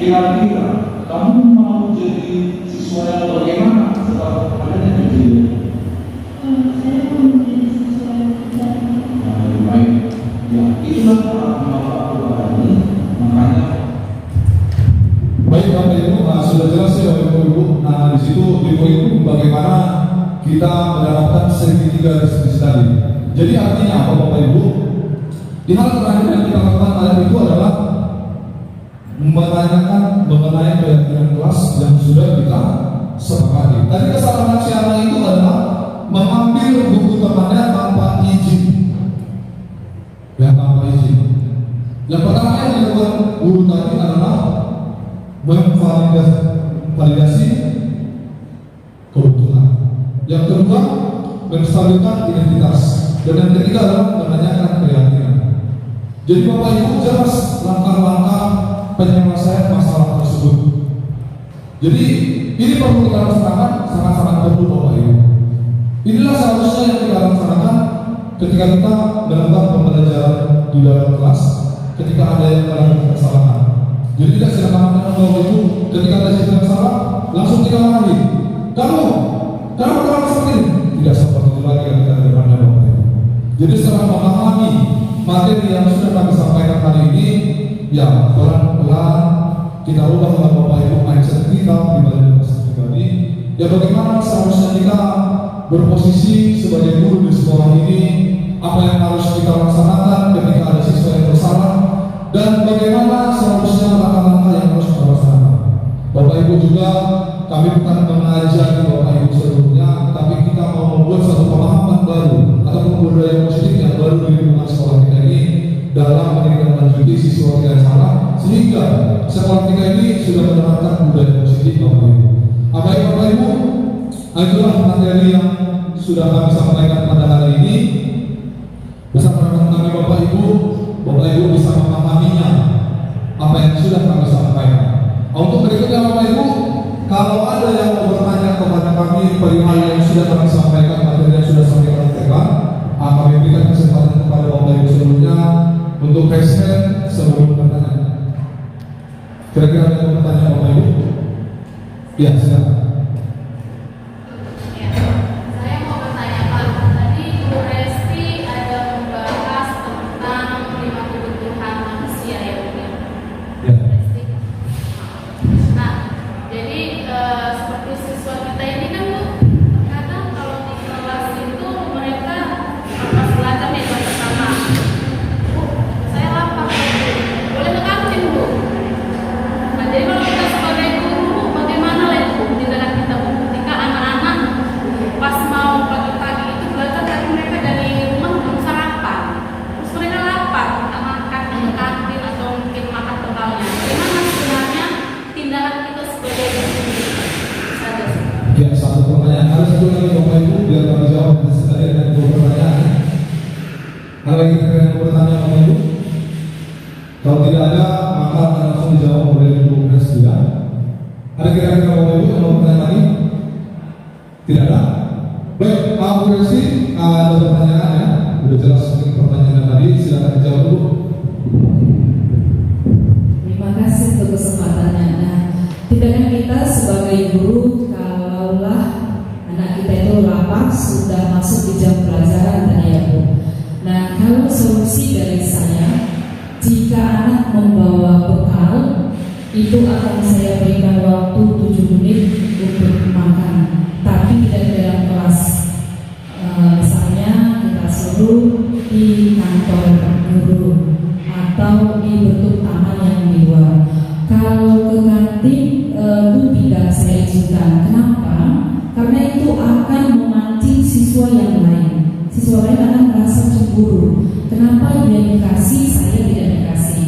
kira-kira kamu mau jadi siswa yang bagaimana setelah adanya kejadian? Lebih baik. Ya, itulah Bapak kepadamu. Makanya baik Bapak Ibu, sudah jelas ya Bapak Ibu. Nah di situ di poin itu bagaimana kita menerapkan segitiga distribusi tadi. Jadi artinya apa Bapak Ibu? Di hal terakhir yang kita lakukan hari itu adalah menanyakan mengenai keyakinan kelas yang sudah kita sepakati. Tadi kesalahan siapa itu adalah mengambil buku temannya tanpa izin. Ya, tanpa izin. Yang pertama yang dilakukan guru tadi adalah memvalidasi kebutuhan. Yang kedua, menstabilkan identitas. Dan yang ketiga adalah menanyakan keyakinan. Jadi Bapak Ibu jelas langkah-langkah penyelesaian masalah tersebut. Jadi ini perlu kita laksanakan, sangat-sangat perlu Bapak Ibu. Inilah seharusnya yang kita laksanakan ketika kita melakukan pembelajaran di dalam kelas, ketika ada yang melakukan kesalahan. Jadi tidak sembarangan Bapak Ibu ketika ada yang salah langsung kita lari. Kamu telah seperti ini. Tidak seperti itu lagi yang kita depannya Bapak Ibu. Jadi setelah memahami materi yang sudah kami sampaikan kali ini, ya pelan-pelan kita ubah Bapak Ibu mindset kita di dalam pribadi. Ya bagaimana seharusnya kita berposisi sebagai guru di sekolah ini, apa yang harus kita laksanakan ketika ada siswa yang bersalah, dan bagaimana seharusnya langkah-langkah yang harus kita laksanakan. Bapak Ibu juga, kami bukan mengajari Bapak Ibu sebelumnya, tapi kita mau membuat satu pemahaman baru ataupun budaya positif yang baru di lingkungan sekolah kita ini dalam menindaklanjuti siswa yang salah, sehingga sekolah kita ini sudah menerapkan budaya positif Bapak Ibu. Apa yang Bapak Ibu? Itulah materi yang sudah kami sampaikan pada hari ini. Bersama kami Bapak Ibu bisa memahaminya apa yang sudah kami sampaikan. Untuk berikutnya Bapak Ibu, kalau ada yang mau bertanya kepada kami perihal yang sudah kami sampaikan, materi yang sudah kami sampaikan, kami berikan kesempatan kepada Bapak Ibu sebelumnya untuk raise hand sebelum bertanya. Kira-kira ada yang bertanya Bapak Ibu? Ya, silakan. Kalau tidak ada, maka akan langsung dijawab oleh Ibu Presiden. Ada kira-kira Bapak Ibu yang mau bertanya lagi? Tidak ada? Baik, Pak Bu Resi, ada pertanyaan ya? Udah jelas mungkin pertanyaan tadi, silakan dijawab dulu. Terima kasih untuk kesempatannya. Nah, tindakan kita sebagai guru, kalaulah anak kita itu lapar sudah masuk di jam pelajaran tadi ya Bu. Nah, kalau solusi dari saya, jika anak membawa bekal, itu akan saya berikan waktu 7 menit untuk makan, tapi tidak dalam kelas. Misalnya kita suruh di kantor guru atau di bentuk taman yang di luar. Kalau ke kantin itu tidak saya izinkan. Kenapa? Karena itu akan memancing siswa yang lain. Siswa lain akan merasa cemburu. Kenapa dia dikasih, saya tidak dikasih?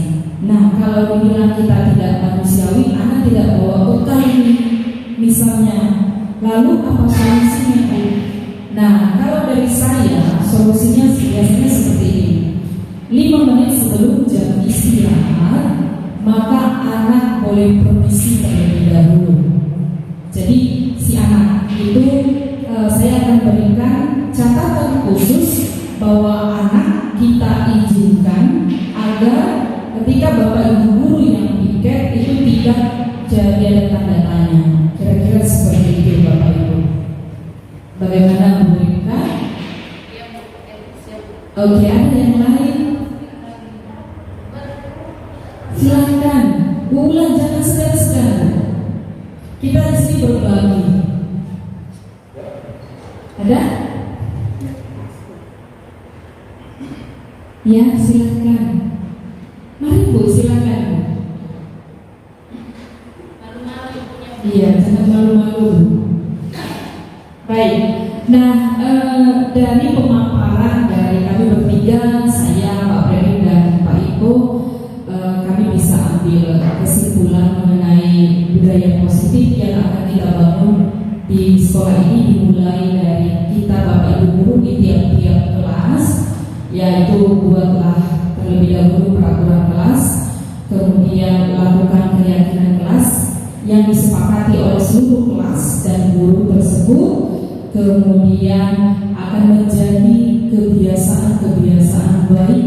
Nah, kalau dibilang kita tidak manusiawi, anak tidak bawa bekal ini, misalnya. Lalu apa solusinya? Nah, kalau dari saya, solusinya biasanya seperti ini. 5 menit sebelum jam istirahat, maka anak boleh permisi terlebih dahulu. Jadi si anak itu saya akan berikan catatan khusus bahwa anak kita izinkan agar ketika Bapak Ibu guru yang piket itu tidak jadi ada tanda tanya. Kira-kira seperti itu Bapak Ibu. Bagaimana memberikan? Oke, ada yang lain? Silakan. Ulang, jangan segan-segan. Kita di sini berbagi. Ada? Ya, silakan. Mari Bu, silakan. Iya, jangan malu-malu. Baik. Nah, dari pemaparan dari kami bertiga, saya, Pak Freddy dan Pak Iko, kami bisa ambil kesimpulan mengenai budaya positif yang akan kita bangun di sekolah ini, dimulai dari kita Bapak Ibu guru di tiap-tiap kelas, yaitu buatlah terlebih dahulu peraturan kelas, kemudian lakukan keyakinan kelas yang disepakati oleh seluruh kelas dan guru tersebut, kemudian akan menjadi kebiasaan-kebiasaan baik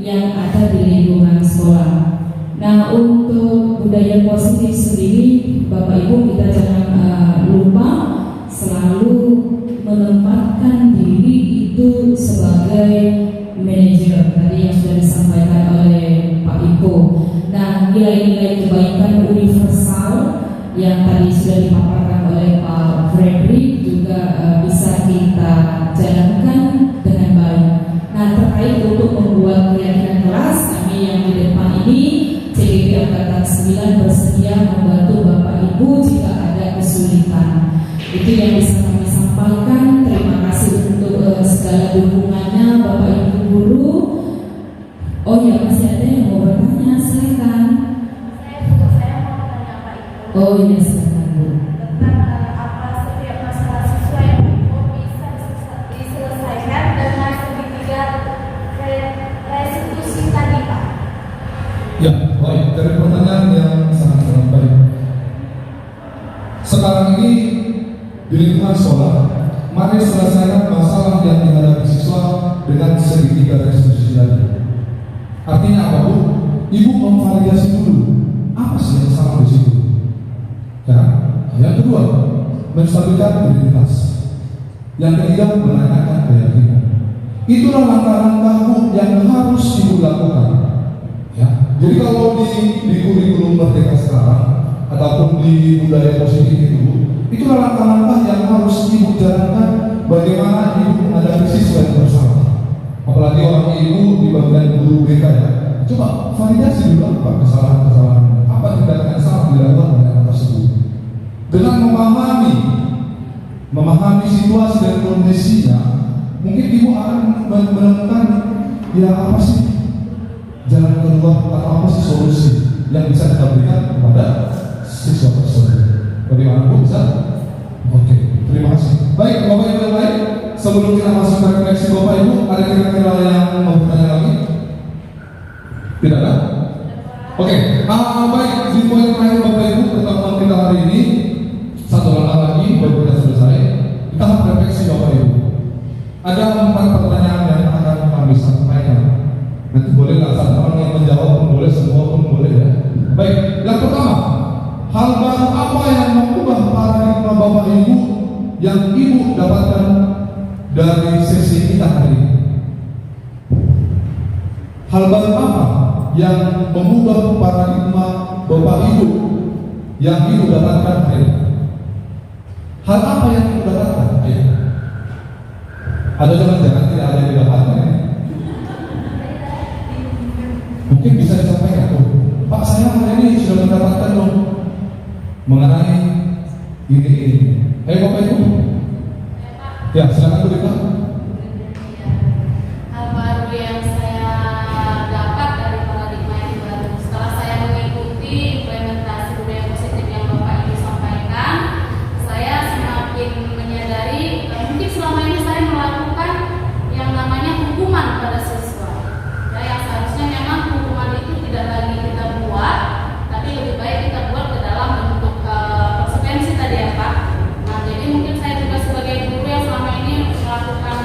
yang ada di lingkungan sekolah. Nah, untuk budaya positif sendiri, Bapak Ibu, kita jangan lupa selalu menempatkan diri itu sebagai manajer tadi yang sudah disampaikan oleh Pak Iko. Nah, nilai-nilai kebaikan universal yang tadi sudah dipaparkan oleh Pak Frederick juga bisa kita jalankan dengan baik. Nah, terkait untuk membuat keyakinan kelas, kami yang di depan ini CGP Angkatan 9 bersedia membantu Bapak Ibu jika ada kesulitan. Itu yang bisa kami sampaikan. Terima kasih untuk segala dukungannya Bapak Ibu guru. Oh ya, masih ada yang mau bertanya, silakan. Saya mau bertanya Pak Ibu. Oh iya, silakan Bu. Tentang apa setiap masalah siswa yang bisa diselesaikan dengan segitiga restitusi tadi Pak. Ya, baik. Dari pertanyaan yang sangat-sangat baik. Sekarang ini di lingkungan sekolah, mari selesaikan masalah yang dihadapi siswa dengan segitiga restitusi tadi. Artinya apa Bu? Ibu memvalidasi dulu apa sih yang salah di situ. Ya. Yang kedua, menstabilkan identitas. Yang ketiga, menanyakan keyakinan. Itulah langkah-langkah Bu yang harus Ibu lakukan. Ya. Jadi kalau di kurikulum Merdeka sekarang ataupun di budaya positif itulah langkah-langkah yang harus Ibu jalankan bagaimana Ibu menghadapi siswa yang bersalah. Apalagi orang Ibu di bagian guru BK ya. Coba validasi dulu apa kesalahan-kesalahan, apa tindakan yang salah dilakukan oleh anak tersebut. Dengan memahami situasi dan kondisinya, mungkin Ibu akan menemukan ya apa sih jalan keluar atau apa sih solusi yang bisa kita berikan kepada siswa tersebut. Bagaimana Bu bisa? Oke, terima kasih. Baik, Bapak Ibu yang lain, sebelum kita masuk ke refleksi Bapak Ibu, ada kira-kira yang mau bertanya lagi? Tidak ada? Oke, baik, di poin terakhir Bapak Ibu pertemuan kita hari ini, satu langkah lagi baru kita selesai. Kita refleksi Bapak Ibu. Ada 4 pertanyaan yang akan kami sampaikan. Nanti boleh nggak satu orang yang menjawab pun boleh, semua pun boleh ya. Baik, yang pertama, hal baru apa yang mengubah paradigma Bapak Ibu yang Ibu dapatkan dari sesi kita hari ini? Hal baru apa yang mengubah paradigma Bapak Ibu yang Ibu dapatkan hari ini? Hal apa yang Ibu dapatkan? Ayo. Atau jangan-jangan tidak ada yang didapatkan ya? Mungkin bisa disampaikan, Pak, saya hari ini sudah mendapatkan loh mengenai ini. Ayo Bapak Ibu. Ya, silakan Bu Rita. Hal baru yang saya dapat dari paradigma yang baru setelah saya mengikuti implementasi budaya positif yang Bapak Ibu sampaikan, saya semakin menyadari mungkin selama ini saya melakukan yang namanya hukuman pada siswa. Ya, yang seharusnya memang hukuman itu tidak lagi kita buat, tapi lebih baik kita buat ke dalam bentuk konsekuensi tadi ya Pak. Nah, jadi mungkin saya juga sebagai guru yang selama ini melakukan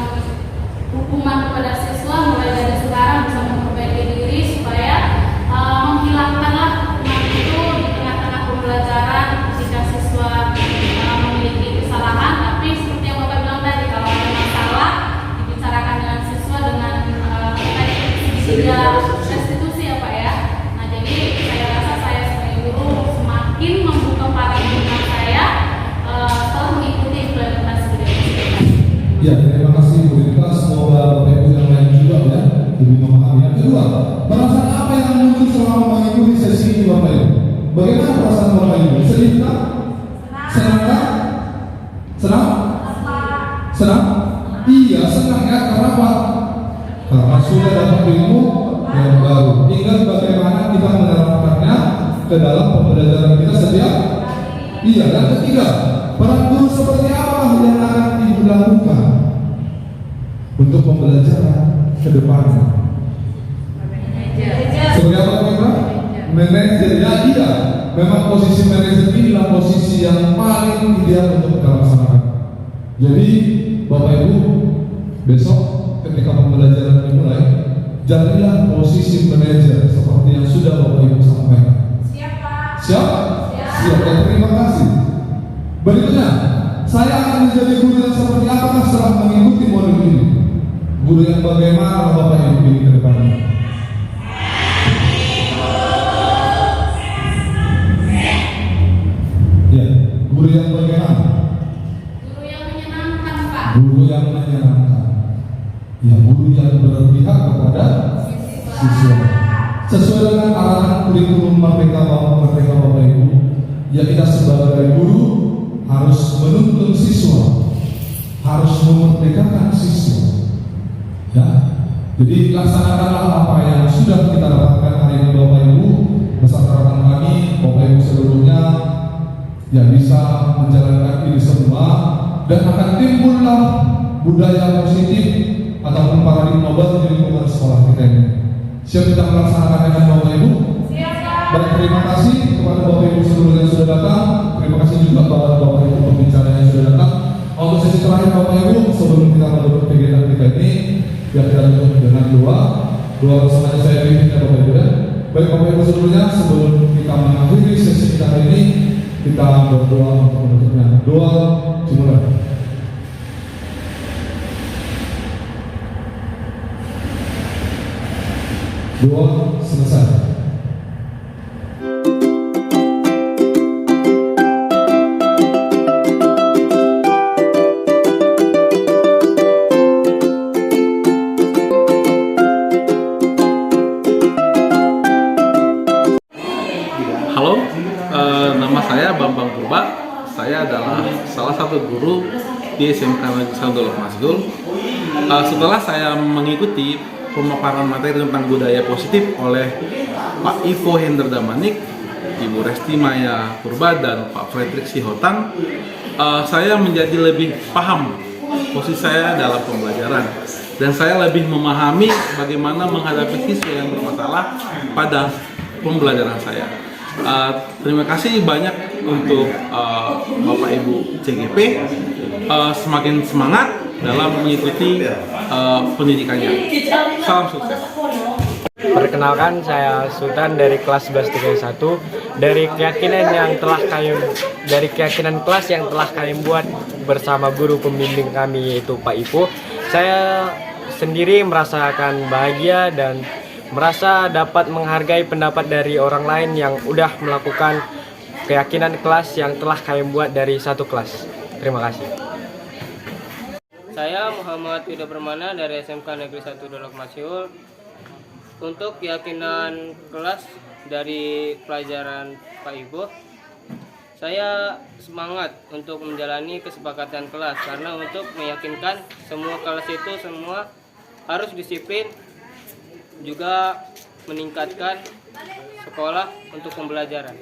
hukuman kepada siswa, mulai dari sekarang bisa memperbaiki diri supaya menghilangkanlah hukuman itu di tengah-tengah pembelajaran jika siswa memiliki kesalahan. Tapi seperti yang Bapak bilang tadi, kalau ada masalah dibicarakan dengan siswa dengan restitusi ya Pak ya. Nah, jadi saya rasa saya sebagai guru semakin membuka paradigma saya setelah mengikuti implementasi budaya positif. Ya, terima kasih Bu Rita. Semoga Bapak Ibu yang lain juga ya lebih memahami. Yang kedua, perasaan apa yang muncul selama mengikuti sesi ini Bapak Ibu? Bagaimana perasaan Bapak Ibu? Sedih tak? Senang tak? Senang? Senang? Iya, senang ya. Karena apa? Karena sudah dapat ilmu yang baru. Tinggal bagaimana kita menerapkannya ke dalam pembelajaran kita setiap. Iya. Yang ketiga, peran guru seperti apa yang akan Ibu lakukan untuk pembelajaran ke depannya? Seperti apa Pak? Manajer ya, iya. Memang posisi manajer inilah posisi yang paling ideal untuk kita laksanakan. Jadi Bapak Ibu, besok ketika pembelajaran dimulai, jadilah posisi manajer seperti yang sudah Bapak Ibu sampaikan. Siap Pak. Siap? Siap. Ya, terima kasih. Berikutnya, saya akan menjadi guru yang seperti apa setelah mengikuti modul ini? Guru yang bagaimana Bapak Ibu pilih ke depannya? Ya, guru yang bagaimana? Guru yang menyenangkan Pak. Guru yang menyenangkan. Ya, guru yang berpihak kepada siswa. Sesuai dengan arahan kurikulum Merdeka Bapak Ibu, ya kita sebagai guru harus menuntun siswa, harus memerdekakan siswa. Ya, jadi laksanakanlah apa yang sudah kita dapatkan hari ini Bapak Ibu beserta rekan kami, Bapak Ibu seluruhnya, yang bisa menjalankan ini semua, dan akan timbullah budaya positif ataupun paradigma baru di lingkungan sekolah kita ini. Siap kita melaksanakan dengan Bapak Ibu? Siap Pak. Baik, terima kasih kepada Bapak Ibu seluruhnya yang sudah datang. Terima kasih juga kepada Bapak Ibu pembicara yang sudah datang. Untuk sesi terakhir Bapak Ibu, sebelum kita menutup kegiatan kita ini, ya kita tutup dengan doa sengaja saya pimpin ya Bapak Ibu ya. Baik Bapak Ibu seluruhnya, sebelum kita mengakhiri sesi kita hari ini, kita berdoa untuk menutupnya. Doa dimulai. Doa selesai. Halo, nama saya Bambang Purba. Saya adalah salah satu guru di SMK Negeri Sandul Masdul. Setelah saya mengikuti pemaparan materi tentang budaya positif oleh Pak Ivo Hendra Damanik, Ibu Resti Maya Purba, dan Pak Fredrik Sihotang, saya menjadi lebih paham posisi saya dalam pembelajaran, dan saya lebih memahami bagaimana menghadapi siswa yang bermasalah pada pembelajaran saya. Terima kasih banyak untuk Bapak Ibu CGP. Semakin semangat dalam mengikuti pendidikannya. Salam sukses. Perkenalkan, saya Sultan dari kelas 1131. Dari keyakinan kelas yang telah kami buat bersama guru pembimbing kami, yaitu Pak Ipo, saya sendiri merasakan bahagia dan merasa dapat menghargai pendapat dari orang lain yang udah melakukan keyakinan kelas yang telah kami buat dari satu kelas. Terima kasih. Saya Muhammad Yuda Permana dari SMK Negeri 1 Dolok Masiul. Untuk keyakinan kelas dari pelajaran Pak Ibu, saya semangat untuk menjalani kesepakatan kelas karena untuk meyakinkan semua kelas itu semua harus disiplin, juga meningkatkan sekolah untuk pembelajaran.